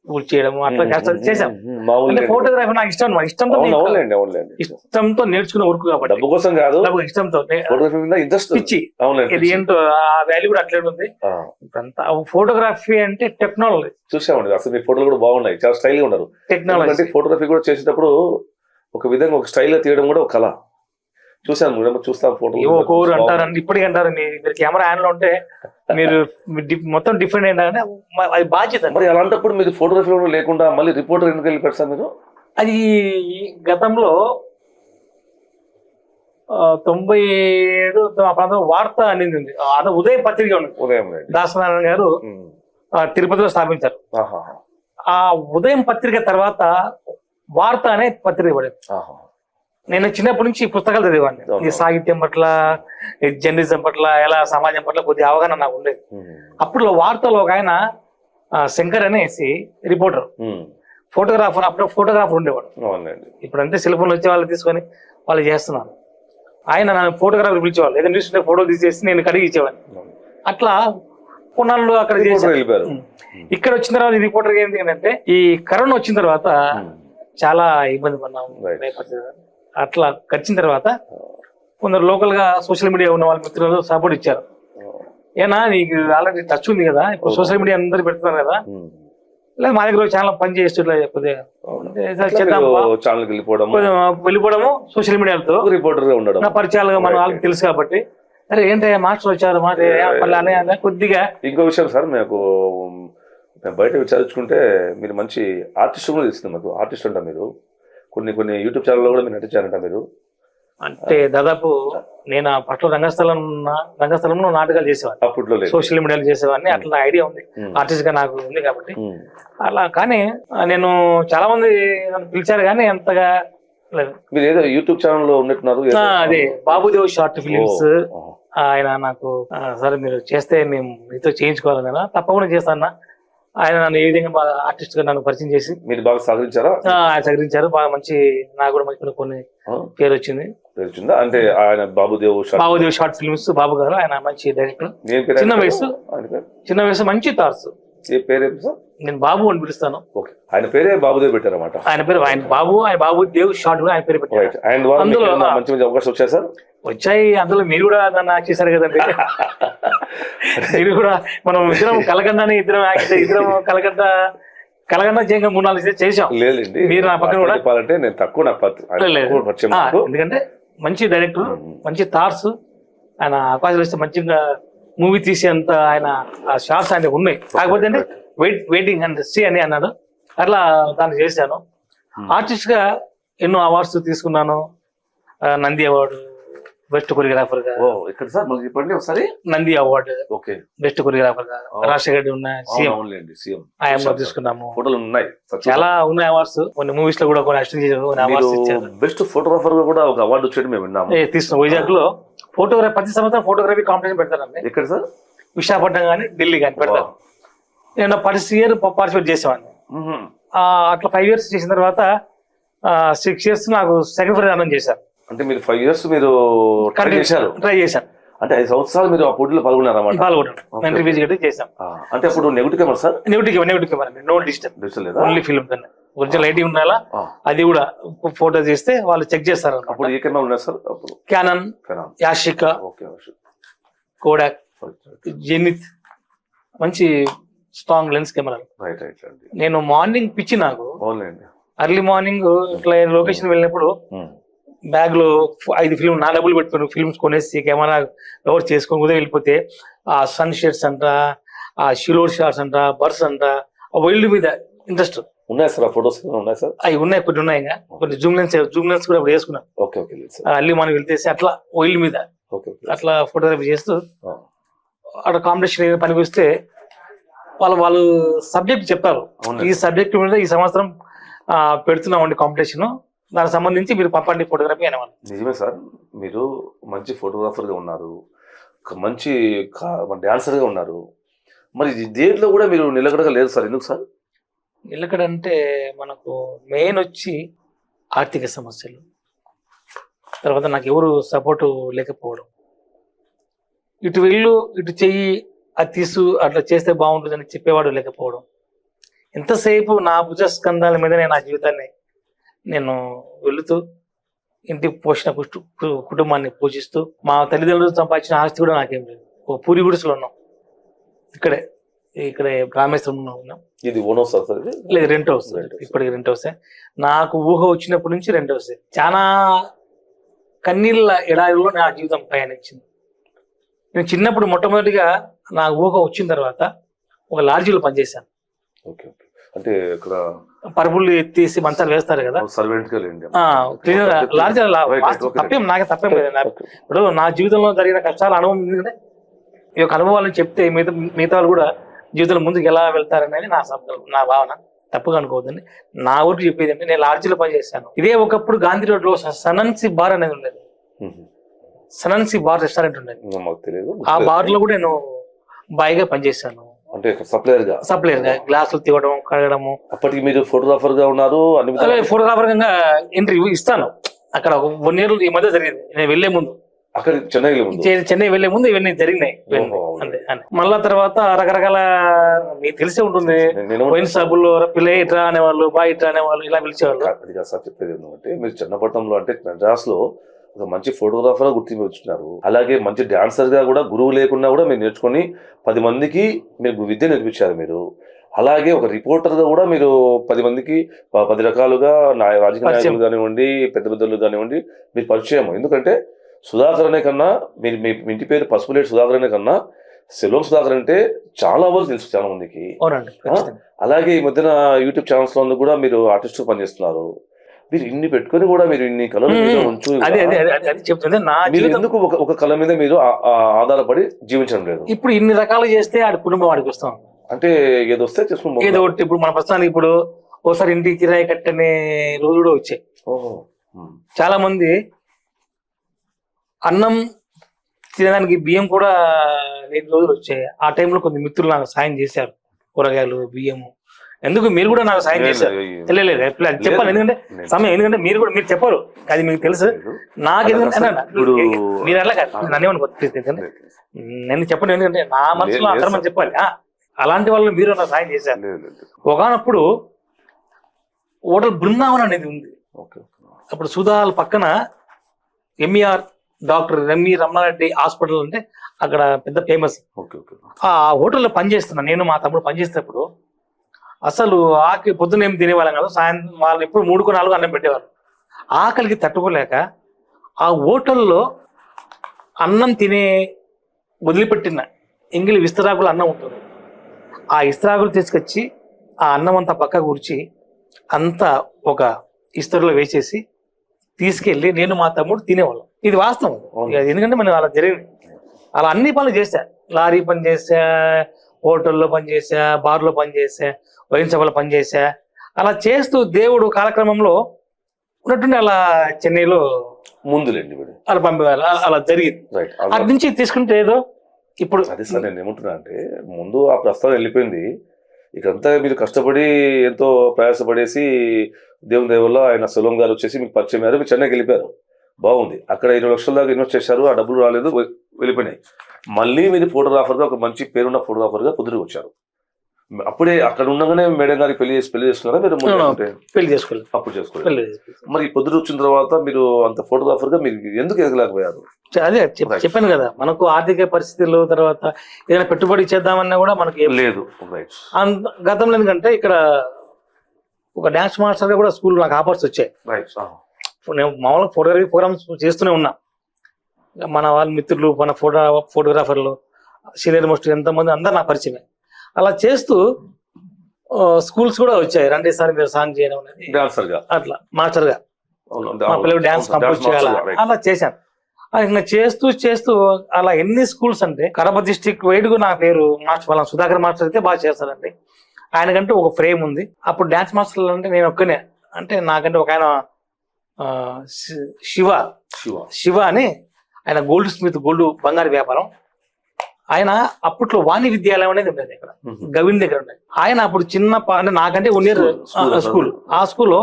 పూర్తి చేయడం అట్లా కష్టాలు చేశాం. ఫోటోగ్రఫీ నాకు ఇష్టంతో నేర్చుకునే వర్క్ కాబట్టి, డబ్బు కోసం కాదు, ఇష్టంతో పిచ్చి. ఇది ఏంటో ఆ వాల్యూ కూడా అట్లే ఉంది. ఇప్పుడంతా ఫోటోగ్రఫీ అంటే టెక్నాలజీ. చూసామండి, అసలు మీ ఫోటోలు కూడా బాగున్నాయి, చాలా స్టైల్ గా ఉన్నారు. టెక్నాలజీ ఫోటోగ్రఫీ కూడా చేసేటప్పుడు ఒక విధంగా ఒక స్టైల్ గా తీయడం కూడా ఒక కళ. చూసాను, చూస్తాం ఫోటో. ఒక్కొక్కరు అంటారండి, ఇప్పటికీ అంటారు మీరు కెమెరా హ్యాండ్ లో ఉంటే మీరు మొత్తం డిఫరెంట్ ఏంటంటే అది బాధ్యత. మరి అలాంటప్పుడు మీరు ఫోటోగ్రఫీ లేకుండా మళ్ళీ రిపోర్టర్ ఎందుకు వెళ్ళి పెడతారు మీరు? అది గతంలో 97 వార్త అనేది ఉంది, అది ఉదయం పత్రిక ఉంది. ఉదయం దాసనారాయణ గారు తిరుపతిలో స్థాపించారు. ఆ ఉదయం పత్రిక తర్వాత వార్త అనే పత్రిక పడింది. నేను చిన్నప్పటి నుంచి పుస్తకాలు చదివాడిని. ఈ సాహిత్యం పట్ల, జర్నలిజం పట్ల, ఎలా సమాజం పట్ల కొద్దిగా అవగాహన నాకు ఉండేది. అప్పుడు వార్తలో ఒక ఆయన శంకర్ అనేసి రిపోర్టర్, ఫోటోగ్రాఫర్, అప్పుడు ఫోటోగ్రాఫర్ ఉండేవాడు. ఇప్పుడంతే సెల్ ఫోన్లు వచ్చే వాళ్ళు తీసుకొని వాళ్ళు చేస్తున్నాను. ఆయన నన్ను ఫోటోగ్రాఫర్ పిలిచేవాళ్ళు, ఏదైనా న్యూస్ ఫోటో తీసేసి నేను కడిగి ఇచ్చేవాడిని. అట్లా కొన్నాళ్ళు అక్కడ చేశారు. ఇక్కడ వచ్చిన తర్వాత ఈ రిపోర్టర్ ఏంటి అంటే, ఈ కరోనా వచ్చిన తర్వాత చాలా ఇబ్బంది పడ్డాము. అట్లా గడిచిన తర్వాత కొందరు లోకల్ గా సోషల్ మీడియా ఉన్న వాళ్ళ మిత్రులు సపోర్ట్ ఇచ్చారు. ఏనా నీకు ఆల్రెడీ టచ్ ఉంది కదా, ఇప్పుడు సోషల్ మీడియా అందరు పెడుతున్నారు కదా, లేదు మా దగ్గర ఛానల్ పని చేస్తూ వెళ్ళిపోవడము సోషల్ మీడియాతో రిపోర్టర్ ఉండడం, నా పరిచయాలుగా మన వాళ్ళకి తెలుసు కాబట్టి, అరే ఏంటయ్యా మాస్టర్ వచ్చారు మాట కొద్దిగా. ఇంకో విషయం సార్, మీకు బయట విచారించుకుంటే మీరు మంచి ఆర్టిస్ట్ కూడా తెలుస్తుంది మాకు. ఆర్టిస్ట్ అంట మీరు, కొన్ని యూట్యూబ్ ఛానల్లో కూడా మీరు నటించారంట మీరు. అంటే దాదాపు నేను అప్పట్లో రంగస్థలంలో నాటకాలు చేసేవాడిని, అప్పట్లో సోషల్ మీడియాలో చేసేవాడిని. అట్లా ఐడియా ఉంది, ఆర్టిస్ట్ గా నాకు ఉంది కాబట్టి అలా. కానీ నేను చాలా మంది నన్ను పిలిచారు కానీ అంతగా లేదు. మీరు ఏదో యూట్యూబ్ ఛానల్ లో ఉన్నట్టున్నారు. అదే బాబుదేవ్ షార్ట్ ఫిలిమ్స్. ఆయన నాకు సరే మీరు చేస్తే మేము మీతో చేయించుకోవాలి కదా, తప్పకుండా చేస్తాను. ఆయన నన్ను ఏ విధంగా బాగా ఆర్టిస్ట్ గా నన్ను పరిచయం చేసి మీరు బాగా సహకరించారా? ఆయన సహకరించారు బాగా. మంచి నాకు కూడా మంచి కొన్ని పేరు వచ్చింది. అంటే ఆయన బాబుదేవ్ షార్ట్ ఫిల్మ్స్ బాబు గారు, ఆయన మంచి డైరెక్టర్. చిన్న వయసు మంచి థాట్స్. ఏ పేరు సార్? నేను బాబు అని పిలుస్తాను. ఆయన పేరే బాబుదేవ్ పెట్టారన్నమాట. ఆయన పేరు ఆయన బాబుదేవ్ షార్ట్ ఆయన పేరు పెట్టారు. అందులో మంచి మంచి అవకాశం వచ్చాయి సార్? వచ్చాయి. అందులో మీరు కూడా దాన్ని యాక్ట్ చేశారు కదండి. మీరు కూడా మనం ఇద్దరం కలగండాని ఇద్దరం కలగండా చేయంగా 3-4 చేసాం. లేదండి, మీరు నా పక్కన కూడా చెప్పాలంటే నేను తక్కువ. ఎందుకంటే మంచి డైరెక్టర్, మంచి థాట్స్. ఆయన అవకాశాలు ఇస్తే మంచిగా మూవీ తీసేంత ఆయన షార్ట్స్ ఆయన ఉన్నాయి. కాకపోతే అంటే వెయిటింగ్ అండ్ సీ అని అన్నాడు, అట్లా దాన్ని చేశాను. ఆర్టిస్ట్ గా ఎన్నో అవార్డ్స్ తీసుకున్నాను. నంది అవార్డు బెస్ట్ కొరియోగ్రాఫర్ గా, నంది అవార్డు బెస్ట్ కొరియోగ్రాఫర్ గా, రాజశేఖర్ ఉన్న సీఎం ఆయన తీసుకున్నాము. చాలా ఉన్నాయి అవార్డ్స్. కొన్ని మూవీస్ లో కూడా కొన్ని అసిస్టెంట్ చేశారు, అవార్డ్స్ ఇచ్చారు. బెస్ట్ ఫోటోగ్రాఫర్ గా కూడా ఒక అవార్డు వచ్చేది మేము విన్నాము. తీసుకున్నాం. వైజాగ్ లో ఫోటోగ్రఫీ ప్రతి సంవత్సరం ఫోటోగ్రఫీ కాంపిటీషన్ పెడతారండి. ఎక్కడ సార్? విశాఖపట్నం కానీ ఢిల్లీ కానీ పెడతారు. నేను ఫస్ట్ ఇయర్ పార్టిసిపేట్ చేసేవాడిని. అట్లా 5 years చేసిన తర్వాత 6 years నాకు సెకండ్ ప్రైజ్ అనౌన్స్ చేశారు. అంటే మీరు 5 years మీరు ట్రై చేశారు? అంటే 5 సంవత్సరాలు మీరు ఆ పోటీలో పాల్గొన్నారన్నమాట. పాల్గొన్నాం, చేశాం. అంటే అప్పుడు negative camera sir? Negative camera, no digital లేదా, ఓన్లీ ఫిల్మ్. ఒరిజినల్ లైటింగ్ ఉండాలా, అది కూడా ఫోటో తీస్తే వాళ్ళు చెక్ చేస్తారు. అప్పుడు ఏ కెమెరా ఉన్నారు sir? Canon, Yashica, Kodak, Zenith, మంచి స్ట్రాంగ్ లెన్స్ కెమెరా. నేను మార్నింగ్ పిచ్చి, నాకు అర్లీ మార్నింగ్ ఇట్లా లొకేషన్ వెళ్ళినప్పుడు బ్యాగ్ లో 5 ఫిల్మ్ నా డబ్బులు పెట్టుకుని ఫిల్మ్స్ కొనేసి కెమెరా కవర్ చేసుకొని ఉదయం వెళ్ళిపోతే ఆ సన్ షేడ్స్ అంట, ఆ షిలోర్ షాట్స్ అంట, బర్డ్స్ అంట, వైల్డ్ మీద ఇంట్రెస్ట్. ఉన్నాయి సార్ ఆ ఫొటోస్ ఉన్నాయి సార్? అవి ఉన్నాయి, కొన్ని ఉన్నాయి. ఇంకా కొన్ని జూమ్ లెన్స్ కూడా ఇప్పుడు వేసుకున్నాం. ఓకే ఓకే అల్లి మనం వెళ్తేసి అట్లా వైల్డ్ మీద అట్లా ఫోటోగ్రఫీ చేస్తూ అక్కడ కాంపిటీషన్ పనికొస్తే వాళ్ళు సబ్జెక్ట్ చెప్తారు. ఈ సబ్జెక్ట్ మీద ఈ సంవత్సరం పెడుతున్నామండి కాంపిటీషన్, దానికి సంబంధించి మీరు పంపండి ఫోటోగ్రఫీ అనేవాళ్ళు. నిజమే సార్, మీరు మంచి ఫోటోగ్రాఫర్ గా ఉన్నారు, మంచి డాన్సర్ గా ఉన్నారు, మరి దేంట్లో కూడా మీరు నిలకడగా లేదు సార్. ఎందుకు సార్? నిలకడంటే మనకు మెయిన్ వచ్చి ఆర్థిక సమస్యలు, తర్వాత నాకు ఎవరు సపోర్టు లేకపోవడం, ఇటు వెళ్ళు ఇటు చెయ్యి అది తీసు అట్లా చేస్తే బాగుంటుందని చెప్పేవాడు లేకపోవడం, ఎంతసేపు నా భుజ స్కంధాల మీదనే నా జీవితాన్ని నేను వెళుతూ ఇంటి పోషణ కుటుంబాన్ని పోషిస్తూ మా తల్లిదండ్రులు సంపాదించిన ఆస్తి కూడా నాకేం లేదు. ఒక పూరి గుడిసెలో ఉన్నాం, ఇక్కడ రామేశ్వరం ఉన్నాం. ఇది ఓన్ హౌస్ లేదు, రెంట్ హౌస్. ఇప్పటికి రెంట్ హౌసే. నాకు ఊహ వచ్చినప్పటి నుంచి రెంట్ హౌసే. చాలా కన్నీళ్ళ ఎడారిలో నా జీవితం ప్రయాణించింది. నేను చిన్నప్పుడు మొట్టమొదటిగా నా ఊహ వచ్చిన తర్వాత ఒక లాడ్జీలో పనిచేశాను. అంటే ఇక్కడ పరుపులు ఎత్తేసి మంచాలు వేస్తారు కదా, క్లీనర్ లాడ్జీ. తప్పేం నాకే తప్పేం లేదు. ఇప్పుడు నా జీవితంలో జరిగిన కష్టాల అనుభవం ఎందుకంటే ఈ యొక్క అనుభవాలను చెప్తే మిగతా వాళ్ళు కూడా జీవితంలో ముందుకు ఎలా వెళ్తారనేది నా భావన. తప్పుగా అనుకోవద్దండి. నా ఊరికి చెప్పేది అంటే నేను లాడ్జీలో పనిచేశాను. ఇదే ఒకప్పుడు గాంధీ రోడ్ లో సనన్సీ బార్ అనేది ఉండేది. సనన్సీ బార్ రెస్టారెంట్ ఉండేది. ఆ బార్ లో కూడా నేను బాయ్గా పనిచేశాను. అంటే సప్లయర్ గా గ్లాసులు తీవడం, కడగడము. అప్పటికి మీరు ఫోటోగ్రాఫర్ గా ఉన్నారు. ఫోటోగ్రాఫర్ గా ఇంటర్వ్యూ ఇస్తాను. అక్కడ 1 year ఈ మధ్య జరిగింది. నేను వెళ్లే ముందు, అక్కడ చెన్నై వెళ్లే ముందు ఇవన్నీ జరిగినాయి. మళ్ళా తర్వాత రకరకాల మీకు తెలిసే ఉంటుంది, వైన్ షాపుల్లో పిల్ల ఇట్రా అనేవాళ్ళు, బాయ్ ఇట్రా అనేవాళ్ళు, ఇలా పిలిచేవాళ్ళు. అది సార్ చెప్పేది ఏంటంటే, మీరు చిన్నపట్నంలో అంటే మెడ్రాస్ లో ఒక మంచి ఫోటోగ్రాఫర్ గా గుర్తింపు వచ్చినారు. అలాగే మంచి డాన్సర్ గా కూడా, గురువు లేకుండా కూడా మీరు నేర్చుకొని 10 మందికి మీరు విద్య నేర్పించారు మీరు. అలాగే ఒక రిపోర్టర్ గా కూడా మీరు 10 మందికి 10 రకాలుగా రాజకీయ నాయకులు కానివ్వండి, పెద్ద పెద్దలు కానివ్వండి మీరు పరిచయం. ఎందుకంటే సుధాకర్ అనే కన్నా, మీరు మీ ఇంటి పేరు పసుపులేటి సుధాకర్ అనే కన్నా సెల్వం సుధాకర్ అంటే చాలా వరకు తెలుసు చాలా మందికి. అలాగే ఈ మధ్యన యూట్యూబ్ ఛానల్స్ లో కూడా మీరు ఆర్టిస్ట్ పనిచేస్తున్నారు. మీరు ఇన్ని పెట్టుకొని కూడా మీరు ఇన్ని కళల మీద ఉంచు, ఎందుకు ఒక కళ మీద మీరు ఆధారపడి జీవించడం లేదు? ఇప్పుడు ఇన్ని రకాలు చేస్తే ఆడి కుటుంబం వాడికి వస్తాం అంటే ఏదో వస్తే చేసుకుంటాం. ఏదో ఒకటి. ఇప్పుడు మన ప్రస్తుతానికి ఇప్పుడు ఓసారి ఇంటికి కిరాయి కట్టనే రోజు కూడా వచ్చాయి. చాలా మంది అన్నం తినడానికి బియ్యం కూడా లేని రోజులు వచ్చాయి. ఆ టైంలో కొంత మిత్రులు నాకు సాయం చేశారు, కూరగాయలు, బియ్యము. ఎందుకు మీరు కూడా నాకు సాయం చేశారు? తెలియలేదు చెప్పాలి, ఎందుకంటే సమయం, ఎందుకంటే మీరు చెప్పరు, అది మీకు తెలుసు. నాకు ఎందుకంటే మీరు అట్లా నన్నేమని నేను చెప్పను, ఎందుకంటే నా మనసులో అందరం చెప్పాలి. అలాంటి వాళ్ళు మీరు నాకు సాయం చేశారు. ఒకనప్పుడు హోటల్ బృందావనం అనేది ఉంది. అప్పుడు సుధాల పక్కన MER doctor ME Ramana Reddy hospital అంటే అక్కడ పెద్ద ఫేమస్. ఆ హోటల్లో పనిచేస్తున్నా నేను, మా తమ్ముడు పనిచేసేటప్పుడు అసలు ఆకలి పొద్దున ఏం తినేవాళ్ళం కాదు, సాయంత్రం వాళ్ళు ఎప్పుడు 3-4 అన్నం పెట్టేవారు. ఆకలికి తట్టుకోలేక ఆ హోటల్లో అన్నం తినే వదిలిపెట్టిన ఎంగిలి విస్తరాకులు అన్నం ఉంటుంది. ఆ ఇస్తరాకులు తీసుకొచ్చి ఆ అన్నం అంతా పక్క కూర్చి అంతా ఒక ఇస్తరులో వేసేసి తీసుకెళ్ళి నేను మా తమ్ముడు తినేవాళ్ళం. ఇది వాస్తవం, ఎందుకంటే మనం అలా జరిగింది. అలా అన్ని పనులు చేశా. లారీ పని చేసా, హోటల్లో పనిచేసా, బార్లో పనిచేసా, వైన్ సభలో పనిచేసా. అలా చేస్తూ దేవుడు కాలక్రమంలో ఉన్నట్టుండి అలా చెన్నైలో ముందులేండి అలా పంపేవాళ్ళు. అలా జరిగింది. అటు నుంచి తీసుకుంటే ఏదో ఇప్పుడు అదే సార్ నేను ఏమంటున్నా అంటే, ముందు ఆ ప్రస్తావన వెళ్ళిపోయింది. ఇకంతా మీరు కష్టపడి ఎంతో ప్రయాసపడేసి దేవుని దేవుల్లో ఆయన సెల్వం గారు వచ్చేసి మీకు పరిచయం అయ్యారు, మీరు చెన్నైకి వెళ్ళిపోయారు. బాగుంది. అక్కడ 20 లక్షల దాకా ఇన్వెస్ట్ చేశారు, ఆ డబ్బులు రాలేదు, వెళ్ళిపోయినాయి. మళ్ళీ మీరు ఫోటోగ్రాఫర్గా ఒక మంచి పేరున్న ఫోటోగ్రాఫర్గా కుదిరి వచ్చారు. అప్పుడే అక్కడ ఉండగానే మేడం గారికి పెళ్లి చేసుకున్నారా? మీరు పెళ్లి చేసుకోలేదు, అప్పుడు చేసుకోలేదు. మరి పొద్దున వచ్చిన తర్వాత మీరు అంత ఫోటోగ్రాఫర్ గా మీరు ఎందుకు ఎదగలేకపోయారు? అదే చెప్పాను కదా, మనకు ఆర్థిక పరిస్థితులు, తర్వాత ఏదైనా పెట్టుబడి చేద్దామన్నా కూడా మనకి లేదు. గతంలో ఎందుకంటే ఇక్కడ ఒక డాన్స్ మాస్టర్ గా కూడా స్కూల్ నాకు ఆఫర్స్ వచ్చాయి. నేను మామూలుగా ఫోటోగ్రఫీ ప్రోగ్రామ్స్ చేస్తూనే ఉన్నా. మన వాళ్ళ మిత్రులు, మన ఫోటోగ్రాఫర్లు, సీనియర్ మోస్ట్ ఎంతమంది అందరు నాకు పరిచయమే. అలా చేస్తూ స్కూల్స్ కూడా వచ్చాయి, రండి సార్ మీరు సాంగ్ చేయడం అనేది, డాన్సర్ గా అట్లా మాస్టర్ గా అవును, మా పిల్లలు డాన్స్ కంపోజ్ చేయాలా అలా చేశాను. ఇంకా చేస్తూ అలా ఎన్ని స్కూల్స్ అంటే కడప డిస్ట్రిక్ట్ వైడ్ గా నా పేరు మాస్టర్ వాళ్ళ సుధాకర్ మాస్టర్ అయితే బాగా చేస్తారండి. ఆయనకంటే ఒక ఫ్రేమ్ ఉంది. అప్పుడు డాన్స్ మాస్టర్లు అంటే నేను ఒక్కనే, అంటే నాకంటే ఒక ఆయన శివ అని, ఆయన గోల్డ్ స్మిత్, గోల్డ్ బంగారు వ్యాపారం. ఆయన అప్పట్లో వాణి విద్యాలయం అనేది ఉండేది ఇక్కడ గవిన్ దగ్గర ఉండేది. ఆయన అప్పుడు అంటే నాకంటే 1 year స్కూల్, ఆ స్కూల్లో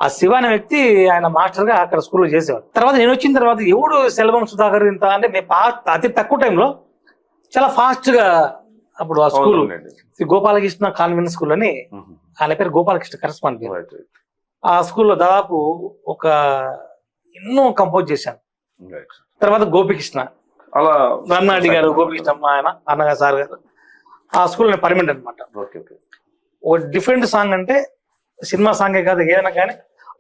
ఆ శివ అనే వ్యక్తి ఆయన మాస్టర్ గా అక్కడ స్కూల్లో చేసేవాడు. తర్వాత నేను వచ్చిన తర్వాత ఎవడు సెల్వం సుధాకర్ ఇంత అంటే అతి తక్కువ టైంలో చాలా ఫాస్ట్ గా అప్పుడు ఆ స్కూల్ గోపాలకృష్ణ కాన్వెంట్ స్కూల్ అని, ఆయన పేరు గోపాలకృష్ణ కరెస్పాండెంట్. ఆ స్కూల్లో దాదాపు ఎన్నో కంపోజ్ చేశాను. తర్వాత గోపికృష్ణ అలా రమణాడి గారు, గోపికృష్ణ ఆయన అన్నగా సార్ గారు, ఆ స్కూల్ పర్మనెంట్ అనమాట. ఒక డిఫరెంట్ సాంగ్ అంటే సినిమా సాంగే కాదు, ఏదైనా కానీ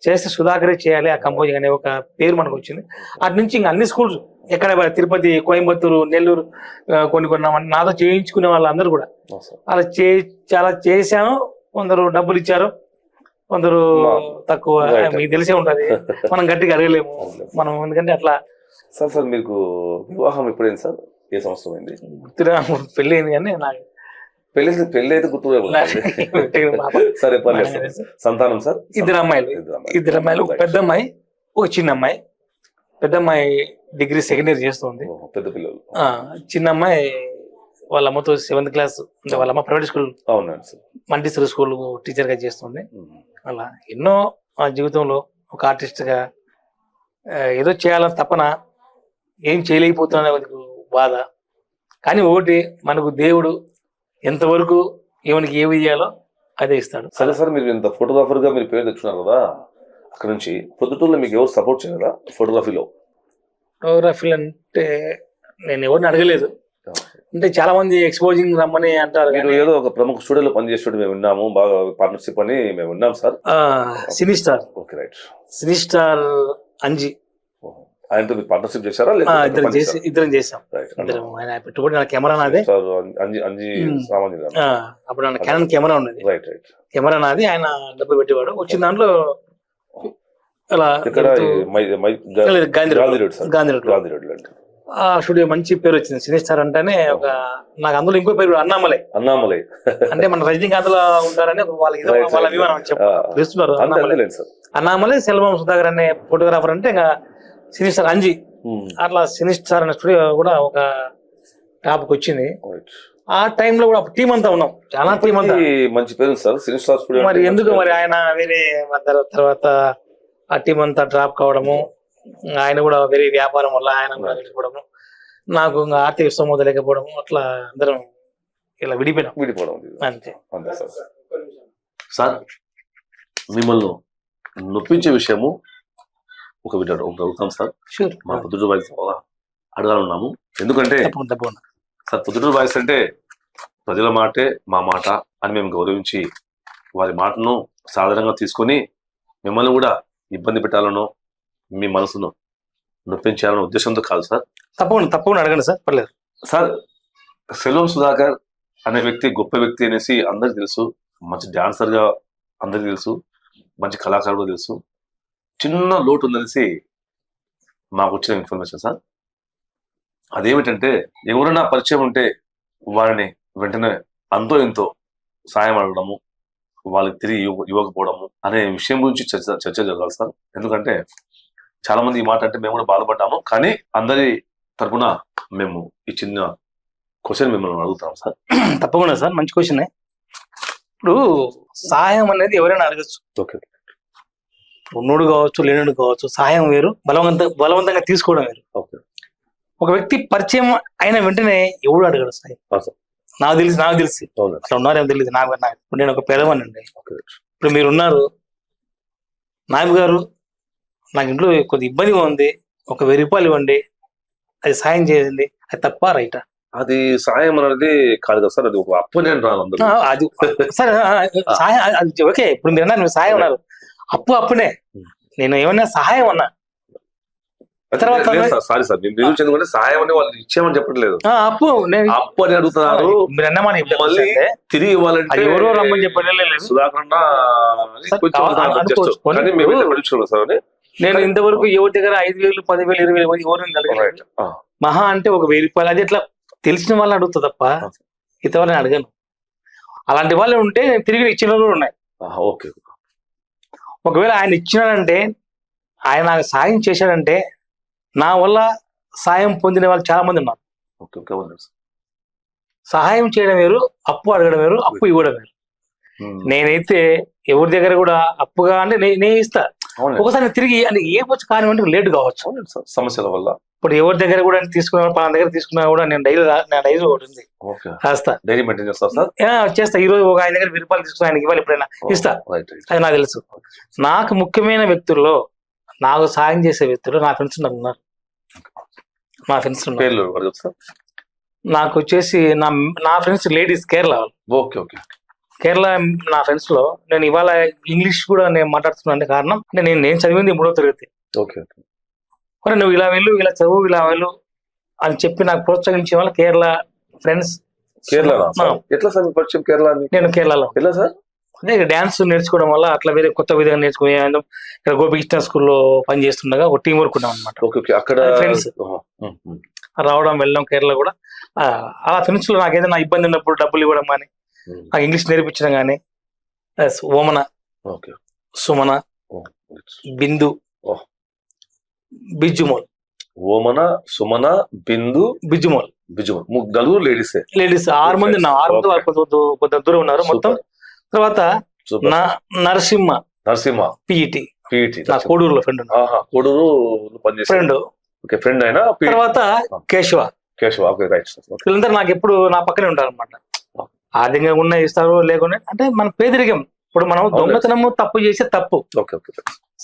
చేస్తే సుధాకరే చేయాలి ఆ కంపోజింగ్ అనే ఒక పేరు మనకు వచ్చింది. అటు నుంచి ఇంకా అన్ని స్కూల్స్ ఎక్కడ తిరుపతి, కోయంబత్తూరు, నెల్లూరు కొన్ని నాతో చేయించుకునే వాళ్ళందరూ కూడా అలా చాలా చేశాను. కొందరు డబ్బులు ఇచ్చారు, కొందరు తక్కువ, మీకు తెలిసే ఉంటది, మనం గట్టిగా అడగలేము మనం, ఎందుకంటే అట్లా. సార్ మీకు వివాహం ఎప్పుడైంది సార్? ఏ సంవత్సరం అయింది? పెళ్లి అయింది కానీ నాకు పెళ్లి అయితే గుర్తు సరే పర్లేదు. సంతానం సార్? 2 అమ్మాయిలు, ఒక పెద్ద అమ్మాయి, ఒక చిన్న అమ్మాయి. పెద్ద అమ్మాయి డిగ్రీ 2nd year చేస్తుంది, పెద్ద పిల్లలు. చిన్న అమ్మాయి వాళ్ళ అమ్మతో 7th class, వాళ్ళ అమ్మ ప్రైవేట్ స్కూల్, మంటిశ్వరి స్కూల్ టీచర్ గా చేస్తుంది. అలా ఎన్నో ఆ జీవితంలో ఒక ఆర్టిస్ట్ గా ఏదో చేయాలని తపన, ఏం చేయలేకపోతున్నా బాధ. కానీ ఒకటి, మనకు దేవుడు ఎంతవరకు ఏమనికి ఏమి చేయాలో అదే ఇస్తాడు. సరే సార్, మీరు ఇంత ఫోటోగ్రాఫర్ గా మీరు పేరు తెచ్చుకున్నారు కదా, అక్కడ నుంచి పొద్దుటూరులో మీకు ఎవరు సపోర్ట్ చేయలేదా ఫోటోగ్రఫీలో? ఫోటోగ్రఫీలు అంటే నేను ఎవరిని అడగలేదు, అంటే చాలా మంది ఎక్స్పోజింగ్ రమ్మని అంటారు. మీరు ఏదో ఒక ప్రముఖ స్టూడియోలో పనిచేసేటట్టు మేము విన్నాము, బాగా పార్ట్నర్షిప్ అని మేము విన్నాం sir. Cine star, okay right, cine star Anji, ఆయనతో మీరు పార్ట్నర్షిప్ చేశారా? ఇద్దరం చేసాం. ఆయన పెట్టుబడి నా కెమెరా నాదే, అప్పుడు నా క్యానన్ కెమెరా ఉండేది, కెమెరా నాది, ఆయన డబ్బు పెట్టేవాడు. వచ్చిన దాంట్లో అలా గాంధీ ఆ స్టూడియో మంచి పేరు వచ్చింది. సినీ స్టార్ అంటేనే ఒక, నాకు అందులో ఇంకో పేరు అన్నామలై, అంటే మన రజనీకాంత్ లో ఉంటారని వాళ్ళ అభిమానం పిలుస్తున్నారు. అన్నామలై సెల్వం సుధాకర్ అనే ఫోటోగ్రాఫర్ అంటే ఇంకా సినీ స్టార్ అంజీ, అట్లా సినీ స్టార్ అనే స్టూడియో కూడా ఒక టాప్ కి వచ్చింది. ఆ టైంలో కూడా టీం అంతా ఉన్నాం, చాలా టీం అంతా. మంచి పేరు సార్ సినీ స్టార్ స్టూడియో. మరి ఎందుకు మరి ఆయన వేరే తర్వాత ఆ టీం అంతా డ్రాప్ కావడము, ఆయన కూడా వేరే వ్యాపారం వల్ల ఆయన కూడా వెళ్ళిపోవడము, నాకు ఇంకా ఆర్థిక స్తోమత లేకపోవడము, అట్లా అందరం ఇలా విడిపోవడం అంతే. సార్ మిమ్మల్ని నొప్పించే విషయము ఒక అడుగుతాం సార్. మా పొద్దుటూరు వాయిస్ అడగాలన్నాము, ఎందుకంటే సార్ పొద్దుటూరు వాయిస్ అంటే ప్రజల మాటే మా మాట అని మేము గౌరవించి వారి మాటను సాధారణంగా తీసుకొని మిమ్మల్ని కూడా ఇబ్బంది పెట్టాలనో మీ మనసును నొప్పించాలన్న ఉద్దేశంతో కాదు సార్. తప్పకుండా అడగండి సార్, పర్లేదు సార్. సెల్వం సుధాకర్ అనే వ్యక్తి గొప్ప వ్యక్తి అనేసి అందరికి తెలుసు, మంచి డాన్సర్ గా అందరికి తెలుసు, మంచి కళాకారుడు తెలుసు. చిన్న లోటు ఉందనేసి మాకు వచ్చిన ఇన్ఫర్మేషన్ సార్. అదేమిటంటే ఎవరైనా పరిచయం ఉంటే వారిని వెంటనే అంతో ఎంతో సాయం అడగడము, వాళ్ళకి తిరిగి ఇవ్వకపోవడము అనే విషయం గురించి చర్చ జరగాలి సార్. ఎందుకంటే చాలా మంది ఈ మాట అంటే మేము కూడా బాధపడ్డాము, కానీ అందరి తరపున మేము ఈ చిన్న క్వశ్చన్ మిమ్మల్ని అడుగుతాం సార్. తప్పకుండా సార్, మంచి క్వశ్చన్. ఇప్పుడు సహాయం అనేది ఎవరైనా అడగచ్చు, ఉన్నోడు కావచ్చు లేనుడు కావచ్చు, సహాయం వేరు, బలవంతంగా తీసుకోవడం వేరు. ఒక వ్యక్తి పరిచయం అయిన వెంటనే ఎవడు అడగడు సాయం. నాకు తెలిసి అట్లా ఉన్నారేమో తెలియదు, నాకు ఇప్పుడు నేను ఒక పేదవాడిని అండి. ఇప్పుడు మీరు ఉన్నారు, నాయబు గారు నాకు ఇంట్లో కొద్ది ఇబ్బందిగా ఉంది, ఒక 1000 రూపాయలు ఇవ్వండి, అది సాయం చేయండి, అది తప్ప రైటా? అది సాయం అనేది కాదు కదా సార్, అది ఒక అప్పు. అది సరే సాయం, అది ఓకే. ఇప్పుడు మీరు అన్నారు మీరు సాయం ఉన్నారు, అప్పునే నేను ఏమన్నా సహాయం అన్నా, తర్వాత సారీ సార్ మేము నిధులు చెందుకుంటే సాయం అని వాళ్ళు ఇచ్చామని చెప్పట్లేదు, అప్పు నేను అప్పు అని అడుగుతున్నారు. మీరు అన్నమని మళ్ళీ తిరిగి ఇవ్వాలంటే అది ఎవరో రమ్మని చెప్పలేదు. సుధాకర్ అన్న కొంచెం అనుకోవచ్చు. కానీ మేము పడుచుకున్నాం సార్ అని. నేను ఇంతవరకు ఎవరి దగ్గర 5,000, 10,000, 20,000 ఎవరు అడగలేదు. మహా అంటే ఒక 1,000 రూపాయలు, అది ఇట్లా తెలిసిన వాళ్ళని అడుగుతా తప్ప ఇత వాళ్ళని అడగను. అలాంటి వాళ్ళు ఉంటే నేను తిరిగి ఇచ్చిన వాళ్ళు ఉన్నాయి. ఓకే, ఒకవేళ ఆయన ఇచ్చినాడంటే, ఆయన నాకు సాయం చేశాడంటే, నా వల్ల సాయం పొందిన వాళ్ళు చాలా మంది ఉన్నారు. సహాయం చేయడం వేరు, అప్పు అడగడం వేరు, అప్పు ఇవ్వడం వేరు. నేనైతే ఎవరి దగ్గర కూడా అప్పుగా అంటే నేను ఇస్తా. ఒకసారి తిరిగి అంటే ఏ వచ్చి కానివ్వండి లేట్ కావచ్చు సమస్యల వల్ల. ఇప్పుడు ఎవరి దగ్గర కూడా తీసుకున్నా, పలానా దగ్గర తీసుకున్నా కూడా నేను డైరీ ఒకటి ఉంది, రాస్తా. డైరీ మెయింటైన్ చేస్తా సార్? చేస్తా. ఈ రోజు ఒక ఆయన దగ్గర 1,000 రూపాయలు తీసుకుని ఆయనకి ఇవ్వాలి, ఎప్పుడైనా ఇస్తా. అది నాకు తెలుసు. నాకు ముఖ్యమైన వ్యక్తుల్లో, నాకు సాయం చేసే వ్యక్తులు నా ఫ్రెండ్స్ ఉన్నారు. నా ఫ్రెండ్స్ నాకు వచ్చేసి నా friends ladies Kerala. Okay okay. Kerala నా ఫ్రెండ్స్ లో నేను ఇవాళ ఇంగ్లీష్ కూడా నేను మాట్లాడుతున్నాను కారణం అంటే నేను చదివింది 3వ తరగతి. మరి నువ్వు ఇలా వెళ్ళు, ఇలా చదువు, ఇలా వెళ్ళు అని చెప్పి నాకు ప్రోత్సహించే వాళ్ళు కేరళ ఫ్రెండ్స్. నేను కేరళలో అదే డాన్స్ నేర్చుకోవడం వల్ల అట్లా వేరే కొత్త విధంగా నేర్చుకునే ఇక్కడ గోపికృష్ణ స్కూల్లో పని చేస్తుండగా ఒక టీం వర్క్ ఉన్నాం అనమాట. ఫ్రెండ్స్ రావడం వెళ్ళడం కేరళ కూడా అలా ఫ్రెండ్స్ లో నాకు ఏదైనా ఇబ్బంది ఉన్నప్పుడు డబ్బులు ఇవ్వడం కానీ, నాకు ఇంగ్లీష్ నేర్పించడం కానీ, ఓమన, సుమన, బిందు, బిజ్జుమోల్. ఓమన, సుమన, బిందు, బిజ్జుమోల్. నలుగురు లేడీస్. 6 మంది ఉన్నారు. 6 మంది కొంత దూరం ఉన్నారు మొత్తం. తర్వాత నరసింహ పిఈటి, నా కోడూరులో ఫ్రెండ్, కోడూరు ఫ్రెండ్ అయినా. తర్వాత కేశవ. వీళ్ళందరూ నాకు ఎప్పుడు నా పక్కనే ఉంటారు అనమాట. ఆర్థికంగా ఉన్న ఇస్తారు, లేకుండా అంటే మన పేదరికం. ఇప్పుడు మనం దొంగతనము తప్పు చేసే తప్పు,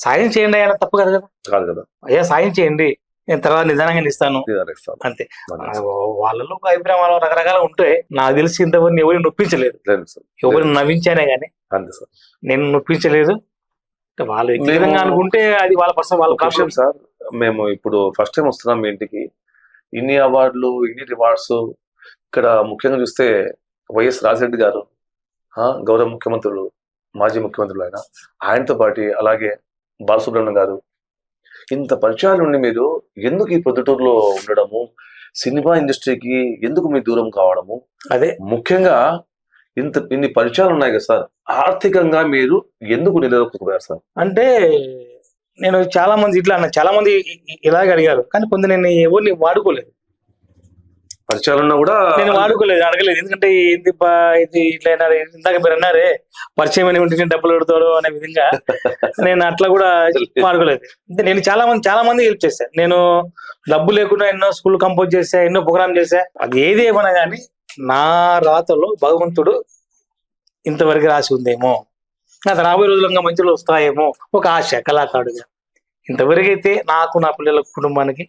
సాయం చేయండి అయ్యా, తప్పు కాదు కదా. అయ్యా సాయం చేయండి, నేను తర్వాత నిదానంగా ఇస్తాను అంతే. వాళ్ళలో ఒక అభిప్రాయం రకరకాల ఉంటే నాకు తెలిసి ఇంతవరకు ఎవరిని నొప్పించలేదు. ఎవరిని నవ్వించానే గానీ నేను నొప్పించలేదు. వాళ్ళు వ్యక్తిగతంగా అనుకుంటే అది వాళ్ళ పర్సనల్, వాళ్ళ ప్రాబ్లం. సార్ మేము ఇప్పుడు ఫస్ట్ టైం వస్తున్నాం మీ ఇంటికి. ఇన్ని అవార్డులు, ఇన్ని రివార్డ్స్. ఇక్కడ ముఖ్యంగా చూస్తే వైఎస్ రాజశేఖర్ గారు గౌరవ ముఖ్యమంత్రులు, మాజీ ముఖ్యమంత్రులు ఆయనతో పాటు అలాగే బాలసుబ్రహ్మణ్యం గారు, ఇంత పరిచయాలు ఉండి మీరు ఎందుకు ఈ ప్రొద్దుటూరులో ఉండడము, సినిమా ఇండస్ట్రీకి ఎందుకు మీరు దూరం కావడము, అదే ముఖ్యంగా ఇన్ని పరిచయాలు ఉన్నాయి కదా సార్, ఆర్థికంగా మీరు ఎందుకు నిలదొక్కుపోయారు సార్? అంటే నేను చాలా మంది చాలా మంది ఇలాగే అడిగారు, కానీ కొంత నేను ఎవరిని వాడుకోలేదు. పరిచయాలున్నా కూడా నేను వాడుకోలేదు, అడగలేదు. ఎందుకంటే ఇది ఇట్లా ఇందాక మీరు అన్నారే పరిచయం అని ఉంటే డబ్బులు పెడతాడు అనే విధంగా నేను అట్లా కూడా వాడుకోలేదు. నేను చాలా మంది హెల్ప్ చేశాను. నేను డబ్బు లేకుండా ఎన్నో స్కూల్ కంపోజ్ చేశా, ఎన్నో ప్రోగ్రామ్ చేశా. అది ఏది ఏమన్నా కానీ నా రాతలో భగవంతుడు ఇంతవరకు రాసి ఉందేమో, నాకు రాబోయే రోజులంగా మంచిలో వస్తాయేమో ఒక ఆశ కళాకారుడిగా. ఇంతవరకు అయితే నాకు, నా పిల్లల కుటుంబానికి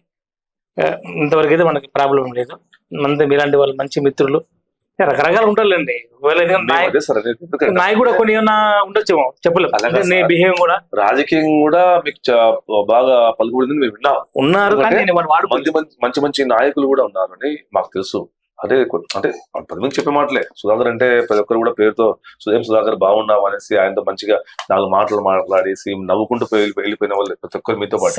ఇంతవరకు అయితే మనకి ప్రాబ్లం లేదు. మీలాంటి వాళ్ళు మంచి మిత్రులు రకరకాలు ఉంటారులేండి. నాయకు కూడా కొన్ని ఏమన్నా ఉండొచ్చేమో చెప్పలేదు. బిహేవ్ కూడా రాజకీయం కూడా మీకు బాగా పలుకుబడిందని మేము విన్నాం. ఉన్నారు కానీ మంచి మంచి నాయకులు కూడా ఉన్నారని మాకు తెలుసు. అంటే 10 మంది చెప్పే మాటలే. సుధాకర్ అంటే ప్రతి ఒక్కరు కూడా పేరుతో సుధాకర్ బాగున్నావు అనేసి ఆయనతో మంచిగా 4 మాటలు మాట్లాడేసి నవ్వుకుంటూ వెళ్ళిపోయిన వాళ్ళు ప్రతి ఒక్కరు మీతో పాటు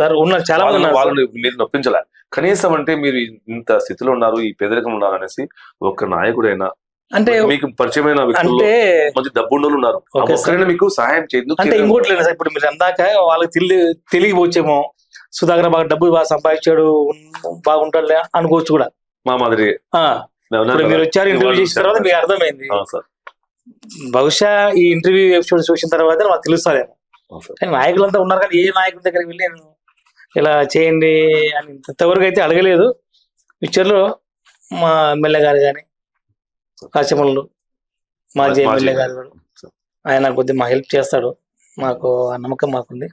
చాలా వాళ్ళని మీరు నొప్పించలే. కనీసం అంటే మీరు ఇంత స్థితిలో ఉన్నారు, ఈ పేదరికం ఉన్నారు అనేసి ఒక్క నాయకుడైనా అంటే మీకు పరిచయమైన వ్యక్తులు మంచి డబ్బుండోళ్ళు ఉన్నారు, మీకు సహాయం చేయదు అంటే ఇంకోటి లేదు. ఇప్పుడు మీరు అందాక వాళ్ళకి తెలియవచ్చేమో సుధాకర్ బాగా డబ్బు బాగా సంపాదించాడు, బాగుంటాడు అనుకోవచ్చు కూడా. మా మాదిరి మీరు వచ్చారు, ఇంటర్వ్యూ చేసిన తర్వాత మీకు అర్థమైంది. బహుశా ఈ ఇంటర్వ్యూ ఎపిసోడ్ చూసిన తర్వాత మాకు తెలుస్తారేమో. కానీ నాయకులంతా ఉన్నారు, కానీ ఏ నాయకుల దగ్గరికి వెళ్ళి నేను ఇలా చేయండి అని ఇంతవరకు అయితే అడగలేదు. ఫ్యూచర్లో మా ఎమ్మెల్యే గారు కానీ, కాశమల్లు మాజీ ఎమ్మెల్యే గారు కూడా ఆయన కొద్దిగా మా హెల్ప్ చేస్తాడు, మాకు ఆ నమ్మకం మాకుంది.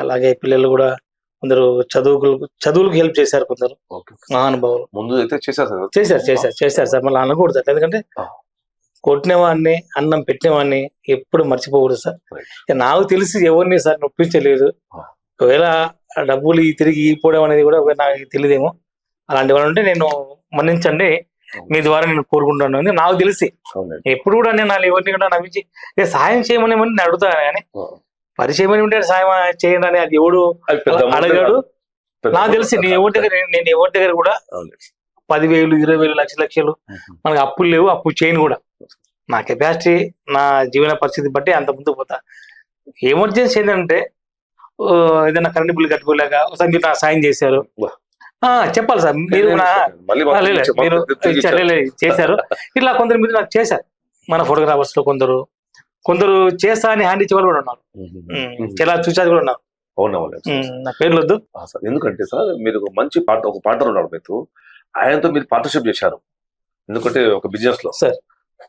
అలాగే పిల్లలు కూడా కొందరు చదువులకు హెల్ప్ చేశారు, కొందరు మహానుభావులు ముందు అయితే చేశారు సార్. మళ్ళీ అనకూడదు అట్లా, ఎందుకంటే కొట్టినవాడిని, అన్నం పెట్టినవాడిని ఎప్పుడు మర్చిపోకూడదు సార్. నాకు తెలిసి ఎవరిని సార్ నొప్పించలేదు. ఒకవేళ ఆ డబ్బులు తిరిగి ఇవ్వడం అనేది కూడా నాకు తెలియదేమో. అలాంటి వాళ్ళు ఉంటే నేను మన్నించండి, మీ ద్వారా నేను కోరుకుంటున్నాను అని నాకు తెలిసి. ఎప్పుడు కూడా నేను వాళ్ళు ఎవరిని కూడా నమ్మించి సహాయం చేయమని నేను అడుగుతాను కానీ పరిచయం ఉంటే సాయం చేయండి అని అది ఎవడు అడగాడు. నాకు తెలిసి నేను ఎవరి దగ్గర కూడా 10,000, 20,000, లక్షలు మనకి అప్పులు లేవు, అప్పు చేయను కూడా. నా కెపాసిటీ, నా జీవన పరిస్థితి బట్టి అంత ముందు పోతా. ఎమర్జెన్సీ ఏంటంటే ఏదైనా కరెంట్ బిల్లు కట్టుకోలేక ఒకసారి మీరు నాకు సాయం చేశారు చెప్పాలి సార్. మీరు మీరు చేశారు, ఇట్లా కొందరు మీరు నాకు చేశారు. మన ఫోటోగ్రాఫర్స్ లో కొందరు చేస్తా అని హ్యాండ్ ఇచ్చే వాళ్ళు కూడా ఉన్నారు, చాలా చూసారు కూడా ఉన్నారు. నా పేర్లు వద్దు. ఎందుకంటే సార్ మీరు మంచి ఒక పార్ట్నర్ ఉన్నాడు మీతో, ఆయనతో మీరు పార్ట్నర్షిప్ చేశారు. ఎందుకంటే ఒక బిజినెస్ లో సార్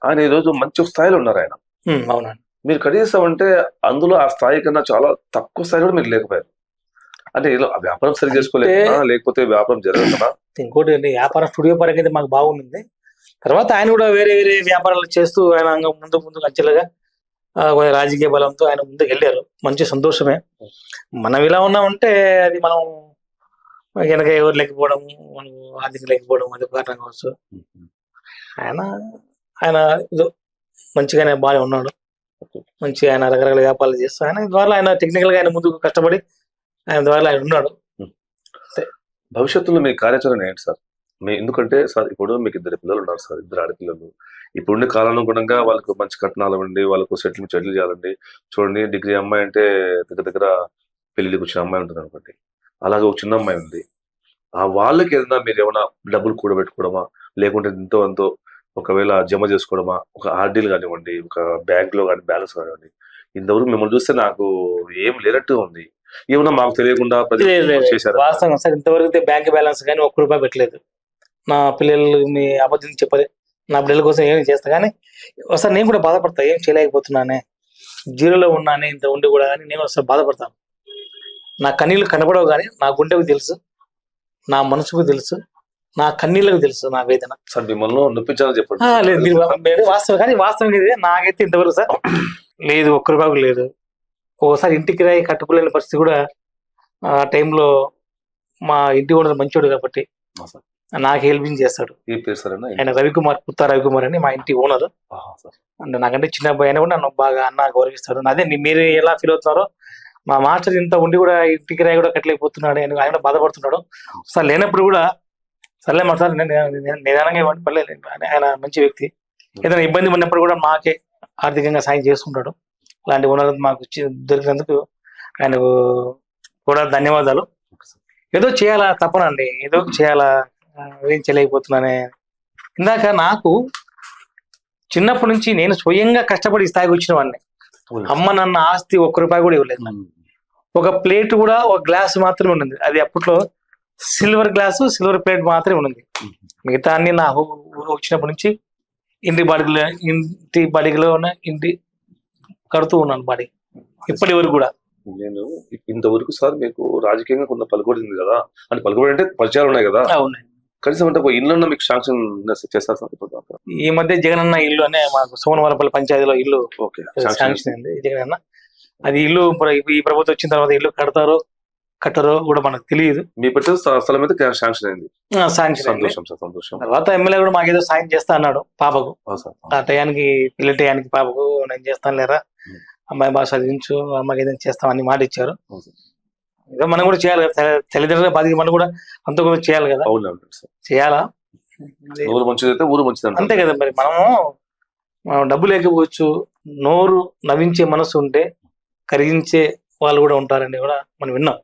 ఆయన ఈ రోజు మంచి స్థాయిలో ఉన్నారు ఆయన. అవునండి. మీరు కనీసం అంటే అందులో ఆ స్థాయి కన్నా చాలా తక్కువ స్థాయి కూడా మీరు లేకపోయారు. అంటే ఇలా వ్యాపారం సరి చేసుకోలేక లేకపోతే వ్యాపారం జరగదా? ఇంకోటి వ్యాపారం స్టూడియో పరంగా అయితే మాకు బాగుంది. తర్వాత ఆయన కూడా వేరే వేరే వ్యాపారాలు చేస్తూ ఆయన ముందు అంచెలుగా రాజకీయ బలంతో ఆయన ముందుకు వెళ్ళారు. మంచి సంతోషమే. మనం ఇలా ఉన్నామంటే అది మనం వెనక ఎవరు లేకపోవడం, మనం ఆర్థిక లేకపోవడం అది కారణం కావచ్చు. ఆయన ఇదో మంచిగానే బాగా ఉన్నాడు. మంచి ఆయన రకరకాల వ్యాపారాలు చేస్తూ ఆయన ద్వారా ఆయన టెక్నికల్ గా ఆయన ముందుకు కష్టపడి ఆయన ద్వారా ఆయన ఉన్నాడు. భవిష్యత్తులో మీ కార్యాచరణ ఏంటి సార్? ఎందుకంటే సార్ ఇప్పుడు మీకు 2 పిల్లలు ఉన్నారు సార్, 2 ఆడపిల్లలు. ఇప్పుడున్న కాలానుగుణంగా వాళ్ళకు మంచి కట్నాలు ఇవ్వండి, వాళ్ళకు సెటిల్ చేయాలండి. చూడండి, డిగ్రీ అమ్మాయి అంటే దగ్గర పెళ్లికి వచ్చిన అమ్మాయి ఉంటుంది అనుకోండి, అలాగే ఒక చిన్న అమ్మాయి ఉంది. ఆ వాళ్ళకి ఏదైనా మీరు ఏమైనా డబ్బులు కూడబెట్టుకోవడమా, లేకుంటే ఎంతో ఒకవేళ జమ చేసుకోవడమా, ఒక ఆర్డీలు కానివ్వండి, ఒక బ్యాంక్ లో కానీ బ్యాలెన్స్ కానివ్వండి. ఇంతవరకు మిమ్మల్ని చూస్తే నాకు ఏం లేనట్టు ఉంది. ఏమన్నా మాకు తెలియకుండా చేశారు? వాస్తవం సార్, ఇంతవరకు బ్యాంక్ బ్యాలెన్స్ కానీ ₹1 పెట్టలేదు. నా పిల్లలు మీ అబద్ధం చెప్పలే, నా పిల్లల కోసం ఏం చేస్తా కానీ ఒకసారి నేను కూడా బాధపడతా, ఏం చేయలేకపోతున్నానే, జీరోలో ఉన్నానే ఇంత ఉండి కూడా. కానీ నేను ఒకసారి బాధపడతాను. నా కన్నీళ్ళు కనపడవు కానీ నా గుండెకు తెలుసు, నా మనసుకు తెలుసు, నా కన్నీళ్ళకు తెలుసు నా వేదన. సార్ మిమ్మల్ని నొప్పించాలని చెప్పండి. లేదు మీరు వాస్తవం, కానీ వాస్తవం ఇది నాకైతే ఇంతవరకు సార్ లేదు, ₹1 లేదు. ఓసారి ఇంటికి రాయి కట్టుకోలేని పరిస్థితి కూడా ఆ టైంలో మా ఇంటి ఓనర్ మంచోడు కాబట్టి నాకు హెల్పింగ్ చేస్తాడు. ఆయన పుత్తా రవికుమార్ అని మా ఇంటి ఓనర్. అంటే నాకంటే చిన్న అబ్బాయి అయినా కూడా నన్ను బాగా అన్న గౌరవిస్తాడు. అదే మీరు ఎలా ఫీల్ అవుతున్నారో, మా మాస్టర్ ఇంత ఉండి కూడా ఇంటికి రాయి కూడా కట్టలేకపోతున్నాడు అని ఆయన బాధపడుతున్నాడు. సార్ లేనప్పుడు కూడా సర్లే మా సార్ నిదానంగా ఇవ్వండి పర్లేదు, ఆయన మంచి వ్యక్తి. ఏదైనా ఇబ్బంది ఉన్నప్పుడు కూడా మాకే ఆర్థికంగా సాయం చేస్తుంటాడు. అలాంటి ఓనర్ మాకు దొరికినందుకు ఆయనకు కూడా ధన్యవాదాలు. ఏదో చేయాలా తప్పనండి, ఏదో చేయాలా, ఏం చేయలేకపోతున్నానే. ఇందాక నాకు చిన్నప్పటి నుంచి నేను స్వయంగా కష్టపడి స్థాయికి వచ్చిన వాడిని. అమ్మ నాన్న ఆస్తి ₹1 కూడా ఇవ్వలేదు నాకు. ఒక ప్లేట్ కూడా, ఒక గ్లాస్ మాత్రమే ఉన్నది. అది అప్పట్లో సిల్వర్ గ్లాసు, సిల్వర్ ప్లేట్ మాత్రమే ఉన్నది. మిగతా అన్ని నా వచ్చినప్పటి నుంచి ఇంటి బాడీలో ఇంటి కడుతూ ఉన్నాను బాడీ ఇప్పటి వరకు కూడా. నేను ఇంతవరకు సార్ మీకు రాజకీయంగా కొంత పలుకుబడింది కదా, అంటే పలుకుబడి అంటే పరిచయాలు ఉన్నాయి కదా. అవునండి. కనీసం అంటే ఒక ఇల్లు మీకు శాంక్షన్ చేస్తారు సార్? ఈ మధ్య జగనన్న ఇల్లు అనే మాకు సోమవారపల్లి పంచాయతీలో ఇల్లు శాంక్షన్ అయింది. జగనన్న అది ఇల్లు ఈ ప్రభుత్వం వచ్చిన తర్వాత ఇల్లు కట్టరో కూడా మనకు తెలియదు. మీ పెట్టిన స్థలం మీద శాంక్షన్ అయింది. సంతోషం. తర్వాత ఎమ్మెల్యే కూడా మాకేదో సాయం చేస్తా అన్నాడు పాపకు. ఆ టయానికి పిల్ల టయానికి పాపకు నేను చేస్తాను లేరా, అమ్మాయి బాగా చదివించు, అమ్మాయికి ఏదైనా చేస్తామని మాట ఇచ్చారు. ఏదో మనం కూడా చేయాలి కదా, తల్లిదండ్రుల బాధ్యత మనం కూడా అంత కూడా చేయాలి కదా. చేయాలా, ఊరు మంచిదైతే ఊరు మంచిది అంతే కదా. మరి మనం డబ్బు లేకపోవచ్చు, నోరు నవ్వించే మనసు ఉంటే కరిగించే వాళ్ళు కూడా ఉంటారని కూడా మనం విన్నాం.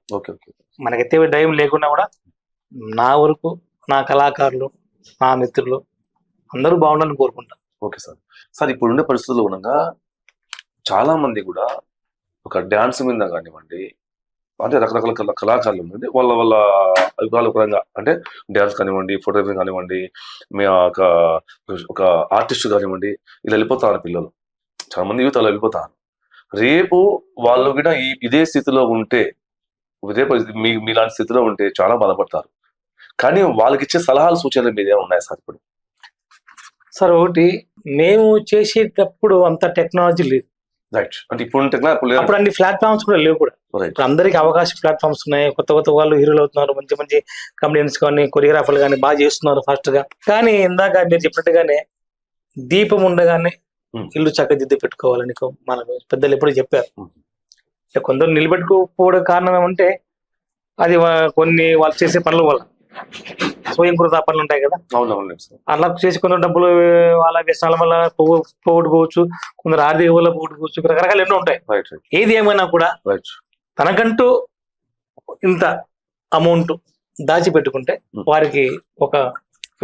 మనకైతే టైం లేకున్నా కూడా నా వరకు నా కళాకారులు, నా మిత్రులు అందరూ బాగుండాలని కోరుకుంటాం. Okay sir. సార్ ఇప్పుడుండే పరిస్థితుల్లో ఉండగా చాలా మంది కూడా ఒక డాన్స్ మీద కానివ్వండి, అంటే రకరకాల కళాకారులు ఉంది, వాళ్ళ అభిప్రాయాల పరంగా అంటే డాన్స్ కానివ్వండి, ఫోటోగ్రఫీ కానివ్వండి, మీ ఒక ఆర్టిస్ట్ కానివ్వండి, ఇలా వెళ్ళిపోతారు పిల్లలు. చాలా మంది యూత్ అలా వెళ్ళిపోతారు. రేపు వాళ్ళు కూడా ఇదే స్థితిలో ఉంటే, ఇదే మీలాంటి స్థితిలో ఉంటే చాలా బాధపడతారు. కానీ వాళ్ళకి ఇచ్చే సలహాలు, సూచనలు మీదే ఉన్నాయి సార్ ఇప్పుడు? సార్ ఒకటి, మేము చేసేటప్పుడు అంత టెక్నాలజీ లేదు. రైట్. అంటే ఇప్పుడు ఉంటే అప్పుడు అన్ని ప్లాట్ఫామ్స్ కూడా లేవు కూడా. ఇప్పుడు అందరికి అవకాశం ప్లాట్ఫామ్స్ ఉన్నాయి, కొత్త కొత్త వాళ్ళు హీరోలు అవుతున్నారు, మంచి మంచి కమెడియన్స్ కానీ కొరియోగ్రాఫర్లు కానీ బాగా చేస్తున్నారు ఫాస్ట్ గా. కానీ ఇందాక మీరు చెప్పినట్టుగానే దీపం ఉండగానే ఇల్లు చక్కదిద్ది పెట్టుకోవాలని మనకు పెద్దలు ఎప్పుడు చెప్పారు. కొందరు నిలబెట్టుకోకపోవడం కారణం ఏమంటే అది కొన్ని వాళ్ళు చేసే పనుల వల్ల స్వయం కృత పనులు ఉంటాయి కదా, అలా చేసి కొందరు డబ్బులు వాళ్ళ వ్యసనాల వల్ల పోగొట్టుకోవచ్చు, కొందరు ఆర్థిక వల్ల పోగొట్టుకోవచ్చు, రకరకాలు ఎన్నో ఉంటాయి. ఏది ఏమైనా కూడా తనకంటూ ఇంత అమౌంట్ దాచిపెట్టుకుంటే వారికి ఒక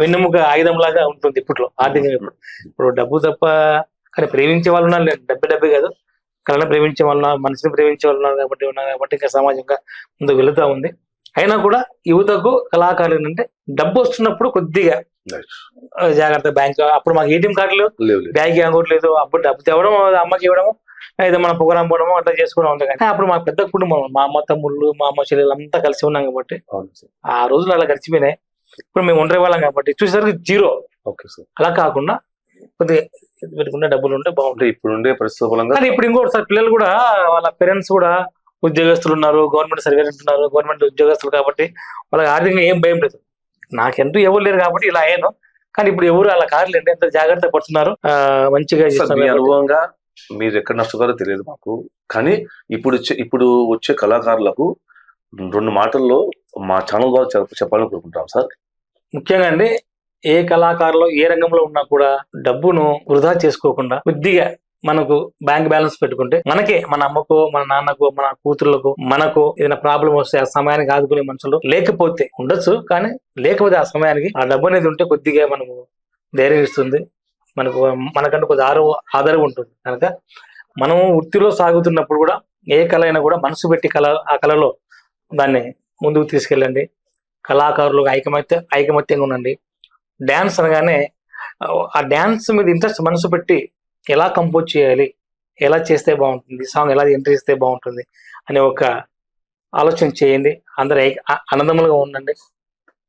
వెన్నెముక ఆయుధం లాగా ఉంటుంది ఇప్పట్లో ఆర్థికంగా. ఇప్పుడు డబ్బు తప్ప కానీ ప్రేమించే వాళ్ళు ఉన్నారు, డబ్బే కాదు, కళను ప్రేమించే వాళ్ళు ఉన్నారు, మనిషిని ప్రేమించే వాళ్ళు ఉన్నారు కాబట్టి ఇంకా సమాజంగా ముందుకు వెళుతూ ఉంది. అయినా కూడా యువతకు కళాకారులు అంటే డబ్బు వస్తున్నప్పుడు కొద్దిగా జాగ్రత్త. బ్యాంక్ అప్పుడు మాకు ఏటీఎం కార్డులు బ్యాంక్ అకౌంట్ లేదు, అప్పుడు డబ్బు తేవడం అమ్మకి ఇవ్వడము, ఏదో మన పొగరం పోవడము అట్లా చేసుకోవడం ఉంది. కానీ అప్పుడు మా పెద్ద కుటుంబం, మా అమ్మ తమ్ముళ్ళు, మా అమ్మ చెల్లెలు అంతా కలిసి ఉన్నాం కాబట్టి ఆ రోజులు అలా గడిచిపోయినాయి. ఇప్పుడు మేము ఒంటరి వాళ్ళం కాబట్టి చూసేసరికి జీరో. అలా కాకుండా కొద్దిగా పెట్టుకుంటే డబ్బులు ఉంటే బాగుంటాయి. ఇప్పుడు ఉండే పరిస్థితులు. కానీ ఇప్పుడు ఇంకోటి సార్, పిల్లలు కూడా వాళ్ళ పేరెంట్స్ కూడా ఉద్యోగస్తులు ఉన్నారు, గవర్నమెంట్ సర్వీస్ ఉన్నారు, గవర్నమెంట్ ఉద్యోగస్తులు కాబట్టి వాళ్ళకి ఆర్థికంగా ఏం భయం లేదు. నాకెంటూ ఎవరు లేరు కాబట్టి ఇలా అయ్యాను. కానీ ఇప్పుడు ఎవరు అలా కారులేండి, ఎంత జాగ్రత్త పడుతున్నారు, మంచిగా అనుభవంగా. మీరు ఎక్కడ నష్టపోయారో తెలియదు మాకు, కానీ ఇప్పుడు వచ్చే కళాకారులకు 2 మాటల్లో మా ఛానల్ ద్వారా చెప్పాలని కోరుకుంటాం సార్. ముఖ్యంగా అండి, ఏ కళాకారులు ఏ రంగంలో ఉన్నా కూడా డబ్బును వృధా చేసుకోకుండా కొద్దిగా మనకు బ్యాంక్ బ్యాలెన్స్ పెట్టుకుంటే మనకే, మన అమ్మకో, మన నాన్నకో, మన కూతుర్లకు, మనకు ఏదైనా ప్రాబ్లం వస్తే ఆ సమయానికి ఆదుకునే మనుషులు లేకపోతే ఉండొచ్చు, కానీ లేకపోతే ఆ సమయానికి ఆ డబ్బు అనేది ఉంటే కొద్దిగా మనకు ధైర్యం ఇస్తుంది, మనకంటూ కొద్ది ఆధారం ఉంటుంది. కనుక మనం వృత్తిలో సాగుతున్నప్పుడు కూడా ఏ కళ అయినా కూడా మనసు పెట్టి ఆ కళలో దాన్ని ముందుకు తీసుకెళ్ళండి. కళాకారులు ఐకమత్యంగా ఉండండి. డ్యాన్స్ అనగానే ఆ డ్యాన్స్ మీద ఇంట్రెస్ట్ మనసు పెట్టి ఎలా కంపోజ్ చేయాలి, ఎలా చేస్తే బాగుంటుంది, సాంగ్ ఎలా ఎంట్రీ ఇస్తే బాగుంటుంది అనే ఒక ఆలోచన చేయండి. అందరూ ఆనందములుగా ఉండండి.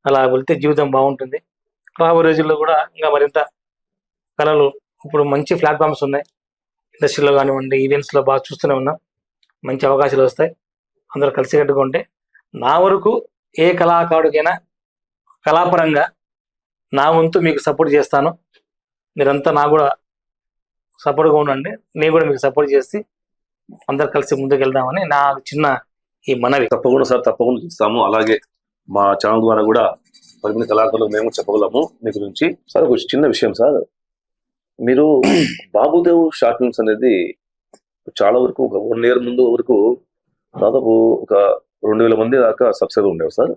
అలా వెళ్తే జీవితం బాగుంటుంది. రాబోయే రోజుల్లో కూడా ఇంకా మరింత కళలు, ఇప్పుడు మంచి ప్లాట్ఫామ్స్ ఉన్నాయి, ఇండస్ట్రీలో కానివ్వండి, ఈవెంట్స్లో బాగా చూస్తూనే ఉన్నాం, మంచి అవకాశాలు వస్తాయి. అందరూ కలిసికట్టుగా ఉంటే, నా వరకు ఏ కళాకారుడికైనా కళాపరంగా నా వంతు మీకు సపోర్ట్ చేస్తాను. మీరంతా నాకు కూడా సపోర్ట్గా ఉండండి, నేను కూడా మీకు సపోర్ట్ చేసి అందరు కలిసి ముందుకు వెళ్దామని నా చిన్న ఈ మనవి. తప్పకుండా సార్, తప్పకుండా చూస్తాము. అలాగే మా ఛానల్ ద్వారా కూడా 10 మంది కళాకారులు మేము చెప్పగలము మీ గురించి. సార్ ఒక చిన్న విషయం సార్, మీరు బాబుదేవ్ షార్ట్ ఫిల్మ్స్ అనేది చాలా వరకు ఒక 1 year ముందు వరకు దాదాపు ఒక 2000 మంది దాకా సబ్స్క్రైబర్ ఉండేవారు సార్.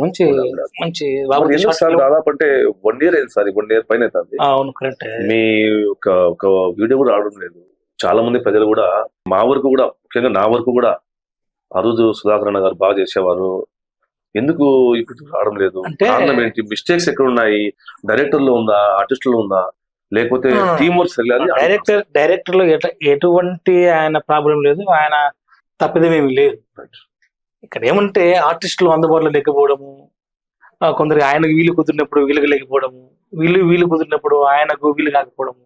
మంచి దాదాపు అంటే 1 year అయింది సార్, 1 year పైన అవుతుంది. అవును, కరెక్ట్. మీ ఒక వీడియో కూడా రావడం లేదు. చాలా మంది ప్రజలు కూడా మా వరకు కూడా, ముఖ్యంగా నా వరకు కూడా, ఆ రోజు సుధాకర్ అన్న గారు బాగా చేసేవారు, ఎందుకు ఇప్పుడు రావడం లేదు, కారణం ఏంటి, మిస్టేక్స్ ఎక్కడ ఉన్నాయి, డైరెక్టర్ లో ఉందా, ఆర్టిస్ట్ లో ఉందా, లేకపోతే టీమ్ వర్క్స్? డైరెక్టర్ లో ఎటువంటి ఆయన ప్రాబ్లం లేదు, ఆయన తప్పిదమేమి లేదు. ఇక్కడ ఏమంటే ఆర్టిస్టులు అందుబాటులో లేకపోవడము, కొందరికి ఆయనకు వీలు కుదిరినప్పుడు వీలుగా లేకపోవడము, వీలు కుదిరినప్పుడు ఆయనకు వీలు కాకపోవడము,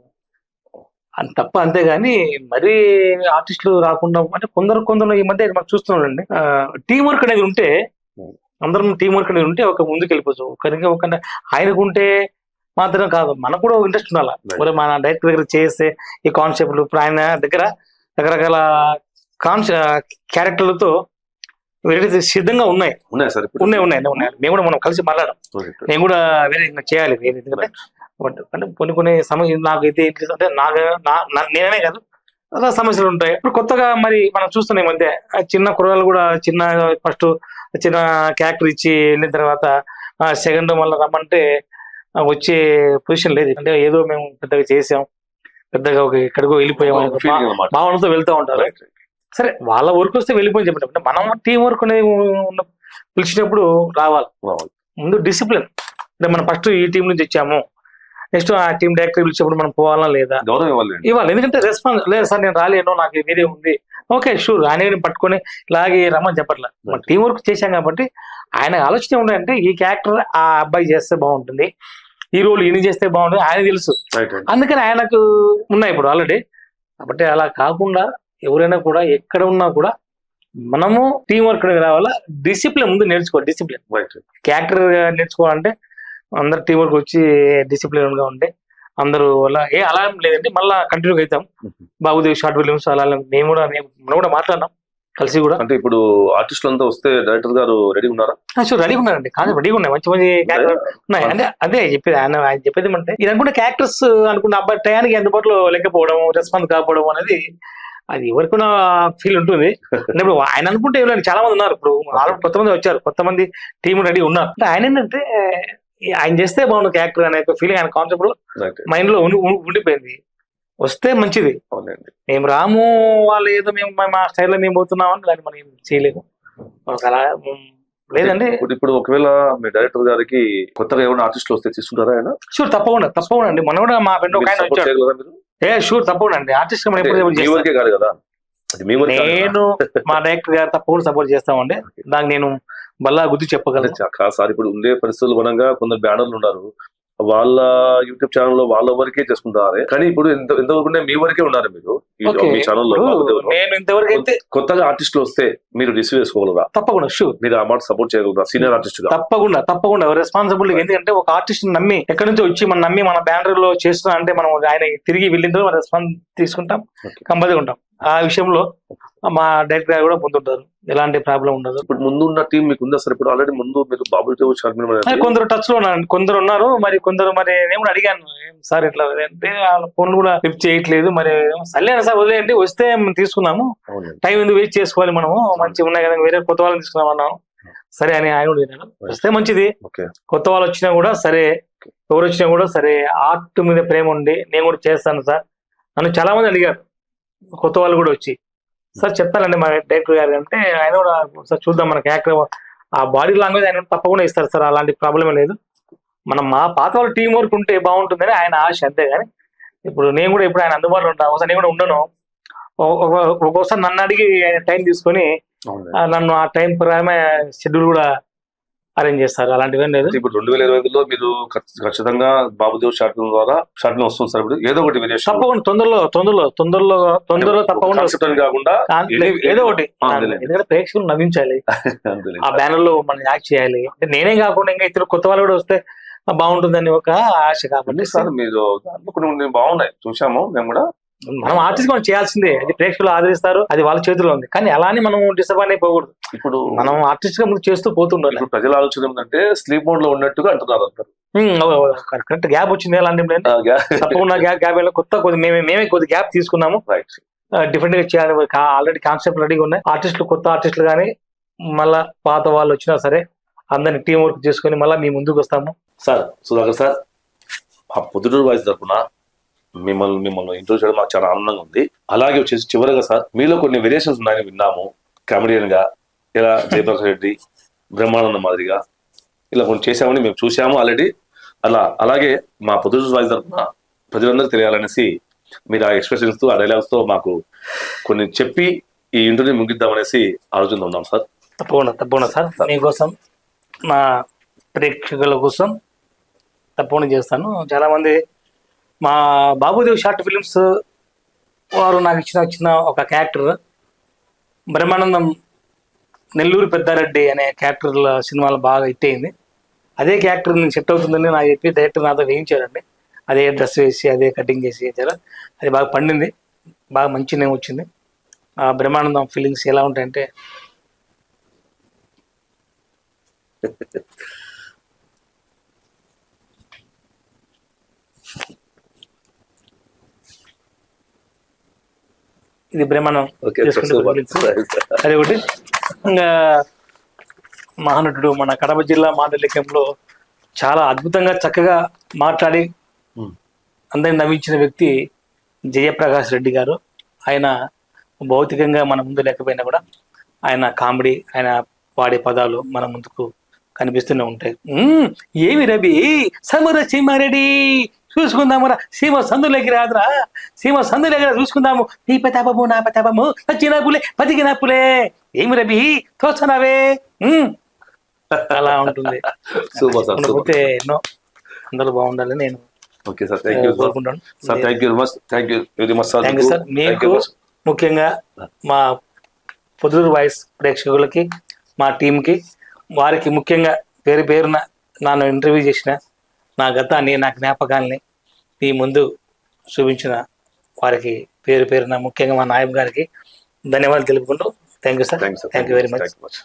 అని తప్ప. అంతేగాని మరీ ఆర్టిస్టులు రాకుండా అంటే కొందరు ఈ మధ్య మనం చూస్తున్నామండి, టీం వర్క్ అనేది ఉంటే, అందరం టీం వర్క్ అనేది ఉంటే ఒక ముందుకు వెళ్ళిపోవచ్చు. ఒక ఆయనకు ఉంటే మాత్రం కాదు, మనకు కూడా ఇంట్రెస్ట్ ఉండాలి. మరి మన డైరెక్టర్ దగ్గర చేస్తే ఈ కాన్సెప్ట్లు, ఇప్పుడు ఆయన దగ్గర రకరకాల క్యారెక్టర్లతో సిద్ధంగా ఉన్నాయి. మేము కూడా మనం కలిసి మాట్లాడాం, నేను కూడా వేరే చేయాలి. ఎందుకంటే కొన్ని సమస్యలు నాకు అయితే అంటే నేనే కాదు, అలా సమస్యలు ఉంటాయి. ఇప్పుడు కొత్తగా మరి మనం చూస్తున్నాం ఈ మధ్య చిన్న కుర్రాళ్ళు కూడా ఫస్ట్ చిన్న క్యారెక్టర్ ఇచ్చి వెళ్ళిన తర్వాత సెకండ్ మళ్ళీ రమ్మంటే వచ్చే పొజిషన్ లేదు. అంటే ఏదో మేము పెద్దగా చేసాం, పెద్దగా ఒక ఎక్కడికో వెళ్ళిపోయాం భావనతో వెళ్తూ ఉంటారు. సరే, వాళ్ళ వర్క్ వస్తే వెళ్ళిపోయి చెప్పండి. మనం టీం వర్క్ పిలిచినప్పుడు రావాలి. ముందు డిసిప్లిన్, అంటే మనం ఫస్ట్ ఈ టీం నుంచి వచ్చాము, నెక్స్ట్ ఆ టీం డైరెక్టర్ పిలిచినప్పుడు మనం పోవాలా లేదా ఇవ్వాలి. ఎందుకంటే రెస్పాన్స్ లేదు సార్, నేను రాలేను, నాకు వేరే ఉంది, ఓకే షూర్, ఆయన పట్టుకొని ఇలాగే రమ్మని చెప్పట్లా. మనం టీం వర్క్ చేశాం కాబట్టి ఆయన ఆలోచన ఉండాలంటే ఈ క్యారెక్టర్ ఆ అబ్బాయి చేస్తే బాగుంటుంది, ఈ రోల్ ఈయన చేస్తే బాగుంటుంది, ఆయన తెలుసు. అందుకని ఆయనకు ఉన్నాయి ఇప్పుడు ఆల్రెడీ కాబట్టి అలా కాకుండా ఎవరైనా కూడా ఎక్కడ ఉన్నా కూడా మనము టీం వర్క్ రావాలా, డిసిప్లిన్ ముందు నేర్చుకోవాలి. డిసిప్లిన్ క్యారెక్టర్ నేర్చుకోవాలంటే అందరు టీం వర్క్ వచ్చి డిసిప్లిన్ గా ఉంటే అందరూ అలా అలా లేదంటే మళ్ళీ కంటిన్యూగా అవుతాం. బాబుదేవ్ షార్ట్ ఫిలిమ్స్ అలా మనం కూడా మాట్లాడినాం కలిసి కూడా. అంటే ఇప్పుడు ఆర్టిస్టులు అంతా వస్తే డైరెక్టర్ గారు రెడీ ఉన్నారా? రెడీగా ఉన్నారండి, కానీ రెడీగా ఉన్నాయి, మంచి మంచి క్యారెక్టర్ ఉన్నాయి. అంటే అదే చెప్పేది ఆయన చెప్పేది ఏమంటే ఇది అనుకుంటే క్యారెక్టర్స్ అనుకున్న అబ్బాయి టయానికి అందుబాటులో లేకపోవడం, రెస్పాన్స్ కాకపోవడం అనేది అది ఎవరికైనా ఫీల్ ఉంటుంది. ఇప్పుడు ఆయన అనుకుంటే ఏం చాలా మంది ఉన్నారు. ఇప్పుడు కొత్త మంది వచ్చారు, కొత్త మంది టీం రెడీ ఉన్నారు. అంటే ఆయన ఏంటంటే ఆయన చేస్తే బాగుండు క్యారెక్టర్ అనే ఫీలింగ్ ఆయన కాన్సెప్ట్ మైండ్ లో ఉండిపోయింది. వస్తే మంచిది. మేము రాము వాళ్ళు ఏదో మేము మా స్టైల్లో మేము పోతున్నామని దాన్ని మనం ఏం చేయలేము. అలా లేదండి. ఇప్పుడు ఒకవేళ మీ డైరెక్టర్ గారికి కొత్తగా ఏమైనా ఆర్టిస్టులు వస్తే తీసుకుంటారా ఆయన? షూర్, తప్పకుండా అండి. మొన్న కూడా మా ఫ్రెండ్ ఒక ఆయన వచ్చాడు. షూర్, తప్పకుండా అండి. ఆర్టిస్ట్ కాదు కదా, నేను మా డైరెక్టర్ గారు తప్పకుండా సపోర్ట్ చేస్తామండి. దానికి నేను మళ్ళా గుర్తు చెప్పగలను సార్. ఇప్పుడు ఉండే పరిస్థితులు పరంగా కొందరు బ్యానర్లు ఉన్నారు, వాళ్ళ యూట్యూబ్ ఛానల్ లో వాళ్ళ వరకే చేసుకుంటారు. కానీ ఇప్పుడు ఎంతవరకు మీ వరకే ఉన్నారు మీరు మీ ఛానల్ లో. నేను ఇంతవరకు అయితే కొత్తగా ఆర్టిస్టులు వస్తే మీరు రిసీవ్ చేసుకోగలరా? తప్పకుండా షూర్. మీరు ఆ మాట సపోర్ట్ చేయగలరా సీనియర్ ఆర్టిస్ట్ గా? తప్పకుండా రెస్పాన్సిబిలిటీ. ఎందుకంటే ఒక ఆర్టిస్ట్ నమ్మి ఎక్కడి నుంచి వచ్చి మనం నమ్మి మన బ్యానర్ లో చేస్తున్నా అంటే మనం ఆయన తిరిగి వెళ్ళిన తర్వాత రెస్పాన్స్ తీసుకుంటాం, కంపల్సరీ ఉంటాం. ఆ విషయంలో మా డైరెక్టర్ గారు కూడా ముందుంటారు, ఎలాంటి ప్రాబ్లం ఉండదు. ఇప్పుడు ముందు ఉన్న టీం మీకు ఉందా సార్? ఇప్పుడు ఆల్రెడీ ముందు మీరు బాబుదేవ్ కొందరు టచ్ లో ఉన్నారు, కొందరు ఉన్నారు. కొందరు నేను కూడా అడిగాను, సార్ ఇట్లా అంటే ఫోన్ కూడా లిఫ్ట్ చేయట్లేదు. మరి సర్లేండి సార్, వదిలేయండి, వస్తే తీసుకున్నాము, టైం ఎందుకు వెయిట్ చేసుకోవాలి, మనము మంచిగా ఉన్నాయి కదా, వేరే కొత్త వాళ్ళని తీసుకున్నాం అన్నాను. సరే అని ఆయన కూడా విన్నాను. వస్తే మంచిది. కొత్త వాళ్ళు వచ్చినా కూడా సరే, ఎవరు వచ్చినా కూడా సరే, ఆర్ట్ మీద ప్రేమ ఉండి నేను కూడా చేస్తాను సార్. నన్ను చాలా మంది అడిగారు, కొత్త వాళ్ళు కూడా వచ్చి, సార్ చెప్తానండి మా డైరెక్టర్ గారు అంటే. ఆయన కూడా సార్ చూద్దాం, మన క్యారెక్టర్ ఆ బాడీ లాంగ్వేజ్ ఆయన తప్పకుండా ఇస్తారు సార్, అలాంటి ప్రాబ్లమే లేదు. మనం మా పాత వాళ్ళ టీం వర్క్ ఉంటే బాగుంటుందని ఆయన ఆశ, అంతే. కానీ ఇప్పుడు నేను కూడా ఇప్పుడు ఆయన అందుబాటులో ఉంటాను, ఒకసారి నేను కూడా ఉండను. ఒక్కోసారి నన్ను అడిగి ఆయన టైం తీసుకొని నన్ను ఆ టైం ప్రకారమే షెడ్యూల్ కూడా అరేంజ్ చేస్తారు. అలాంటివి ఏం లేదు. ఇప్పుడు 2025లో మీరు ఖచ్చితంగా బాబుదేవ్ షార్ట్ ఫిల్మ్ ద్వారా షార్ట్ ఫిల్మ్ వస్తుంది సార్. ఇప్పుడు ఏదో ఒకటి తప్పకుండా తొందరలో తప్పకుండా కాకుండా ఏదో ఒకటి, ఎందుకంటే ప్రేక్షకులు నవ్వించాలి, ఆ బ్యానర్ లో మనం యాక్ట్ చేయాలి. అంటే నేనే కాకుండా ఇంకా ఇతర కొత్త వాళ్ళు కూడా వస్తే బాగుంటుందని ఒక ఆశ. కాబట్టి సార్ మీరు కొన్ని బాగున్నాయి చూసాము మేము కూడా. మనం ఆర్టిస్ట్ మనం చేయాల్సిందే, అది ప్రేక్షకులు ఆదరిస్తారు, అది వాళ్ళ చేతిలో ఉంది. కానీ అలానే మనం డిసప్పాయింట్ అయిపోకూడదు. ఇప్పుడు మనం ఆర్టిస్ట్ గా ముందు చేస్తూ పోతుండాలి. ఇప్పుడు ప్రజల ఆలోచన ఏంటంటే స్లీప్ మోడ్ లో ఉన్నట్టుగా అంటున్నారు అందరు. కరెక్ట్ గ్యాప్ వచ్చింది, అలాంటి తప్పకుండా గ్యాప్ మేమే కొద్ది గ్యాప్ తీసుకున్నాము. డిఫరెంట్ గా చేయాలి, ఆల్రెడీ కాన్సెప్ట్ రెడీగా ఉన్నాయి. ఆర్టిస్టులు, కొత్త ఆర్టిస్టులు కానీ మళ్ళా పాత వాళ్ళు వచ్చినా సరే అందరినీ టీం వర్క్ చేసుకుని మళ్ళీ మీ ముందుకు వస్తాము. సార్ సుధాకర్ సార్, ఆ పొద్దుటూరు వాయిస్ తరఫున మిమ్మల్ని ఇంటర్వ్యూ చేయడం మాకు చాలా ఆనందంగా ఉంది. అలాగే వచ్చేసి చివరిగా సార్, మీలో కొన్ని వేరియేషన్స్ ఉన్నాయని విన్నాము. కామెడియన్ గా ఇలా జయప్రకాష్ రెడ్డి, బ్రహ్మానందం మాదిరిగా ఇలా కొన్ని చేసామని మేము చూసాము ఆల్రెడీ. అలాగే మా పొద్దుటూరు వాయిస్ తరఫున ప్రజలందరూ తెలియాలనేసి మీరు ఆ ఎక్స్ప్రెషన్స్ తో, ఆ డైలాగ్స్ తో మాకు కొన్ని చెప్పి ఈ ఇంటర్వ్యూ ముగిద్దామనేసి ఆలోచన ఉన్నాం సార్. తప్పకుండా సార్, మీకోసం మా ప్రేక్షకుల కోసం తప్పకుండా చేస్తాను. చాలా మంది మా బాబుదేవ్ షార్ట్ ఫిలిమ్స్ వారు నాకు ఇచ్చిన ఒక క్యారెక్టర్ బ్రహ్మానందం నెల్లూరు పెద్దారెడ్డి అనే క్యారెక్టర్ల సినిమాలో బాగా హిట్ అయింది. అదే క్యారెక్టర్ నేను సెట్ అవుతుందని నాకు చెప్పి డైరెక్టర్ నాతో వేయించారండి. అదే డ్రెస్ వేసి అదే కటింగ్ చేసి వేయించారు. అది బాగా పండింది, బాగా మంచి నేమ్ వచ్చింది. ఆ బ్రహ్మానందం ఫీలింగ్స్ ఎలా ఉంటాయంటే ఇది బ్రహ్మాండం అది ఒకటి. ఇంకా మహానటుడు మన కడప జిల్లా మాండలికంలో చాలా అద్భుతంగా చక్కగా మాట్లాడి అందరిని నవ్వించిన వ్యక్తి జయప్రకాష్ రెడ్డి గారు. ఆయన భౌతికంగా మన ముందు లేకపోయినా కూడా ఆయన కామెడీ, ఆయన వాడే పదాలు మన ముందుకు కనిపిస్తూనే ఉంటాయి. ఏమి రవి సమర సీమారెడ్డి చూసుకుందామురా, సీమ సందులోకి రాదురా, సీమ సందులోకి చూసుకుందాము, నీ పతాపము నా పతాపము, పచ్చిన పులే పతికిన పులే, ఏమి రవి తోచనావే, అలా ఉంటుంది. పోతే ఎన్నో అందరూ బాగుండాలని నేను ఓకే సార్, థ్యాంక్ యూ కోరుకుంటాను. Sir, thank you very much sir. Thank you sir. మీకు ముఖ్యంగా మా పొద్దుటూరు వాయిస్ ప్రేక్షకులకి, మా టీంకి, వారికి ముఖ్యంగా పేరు పేరున నన్ను ఇంటర్వ్యూ చేసిన నా గతాన్ని, నా జ్ఞాపకాల్ని మీ ముందు చూపించిన వారికి పేరు పేరున ముఖ్యంగా మా నాయబ్ గారికి ధన్యవాదాలు తెలుపుకుంటూ thank you sir. Thank you very much.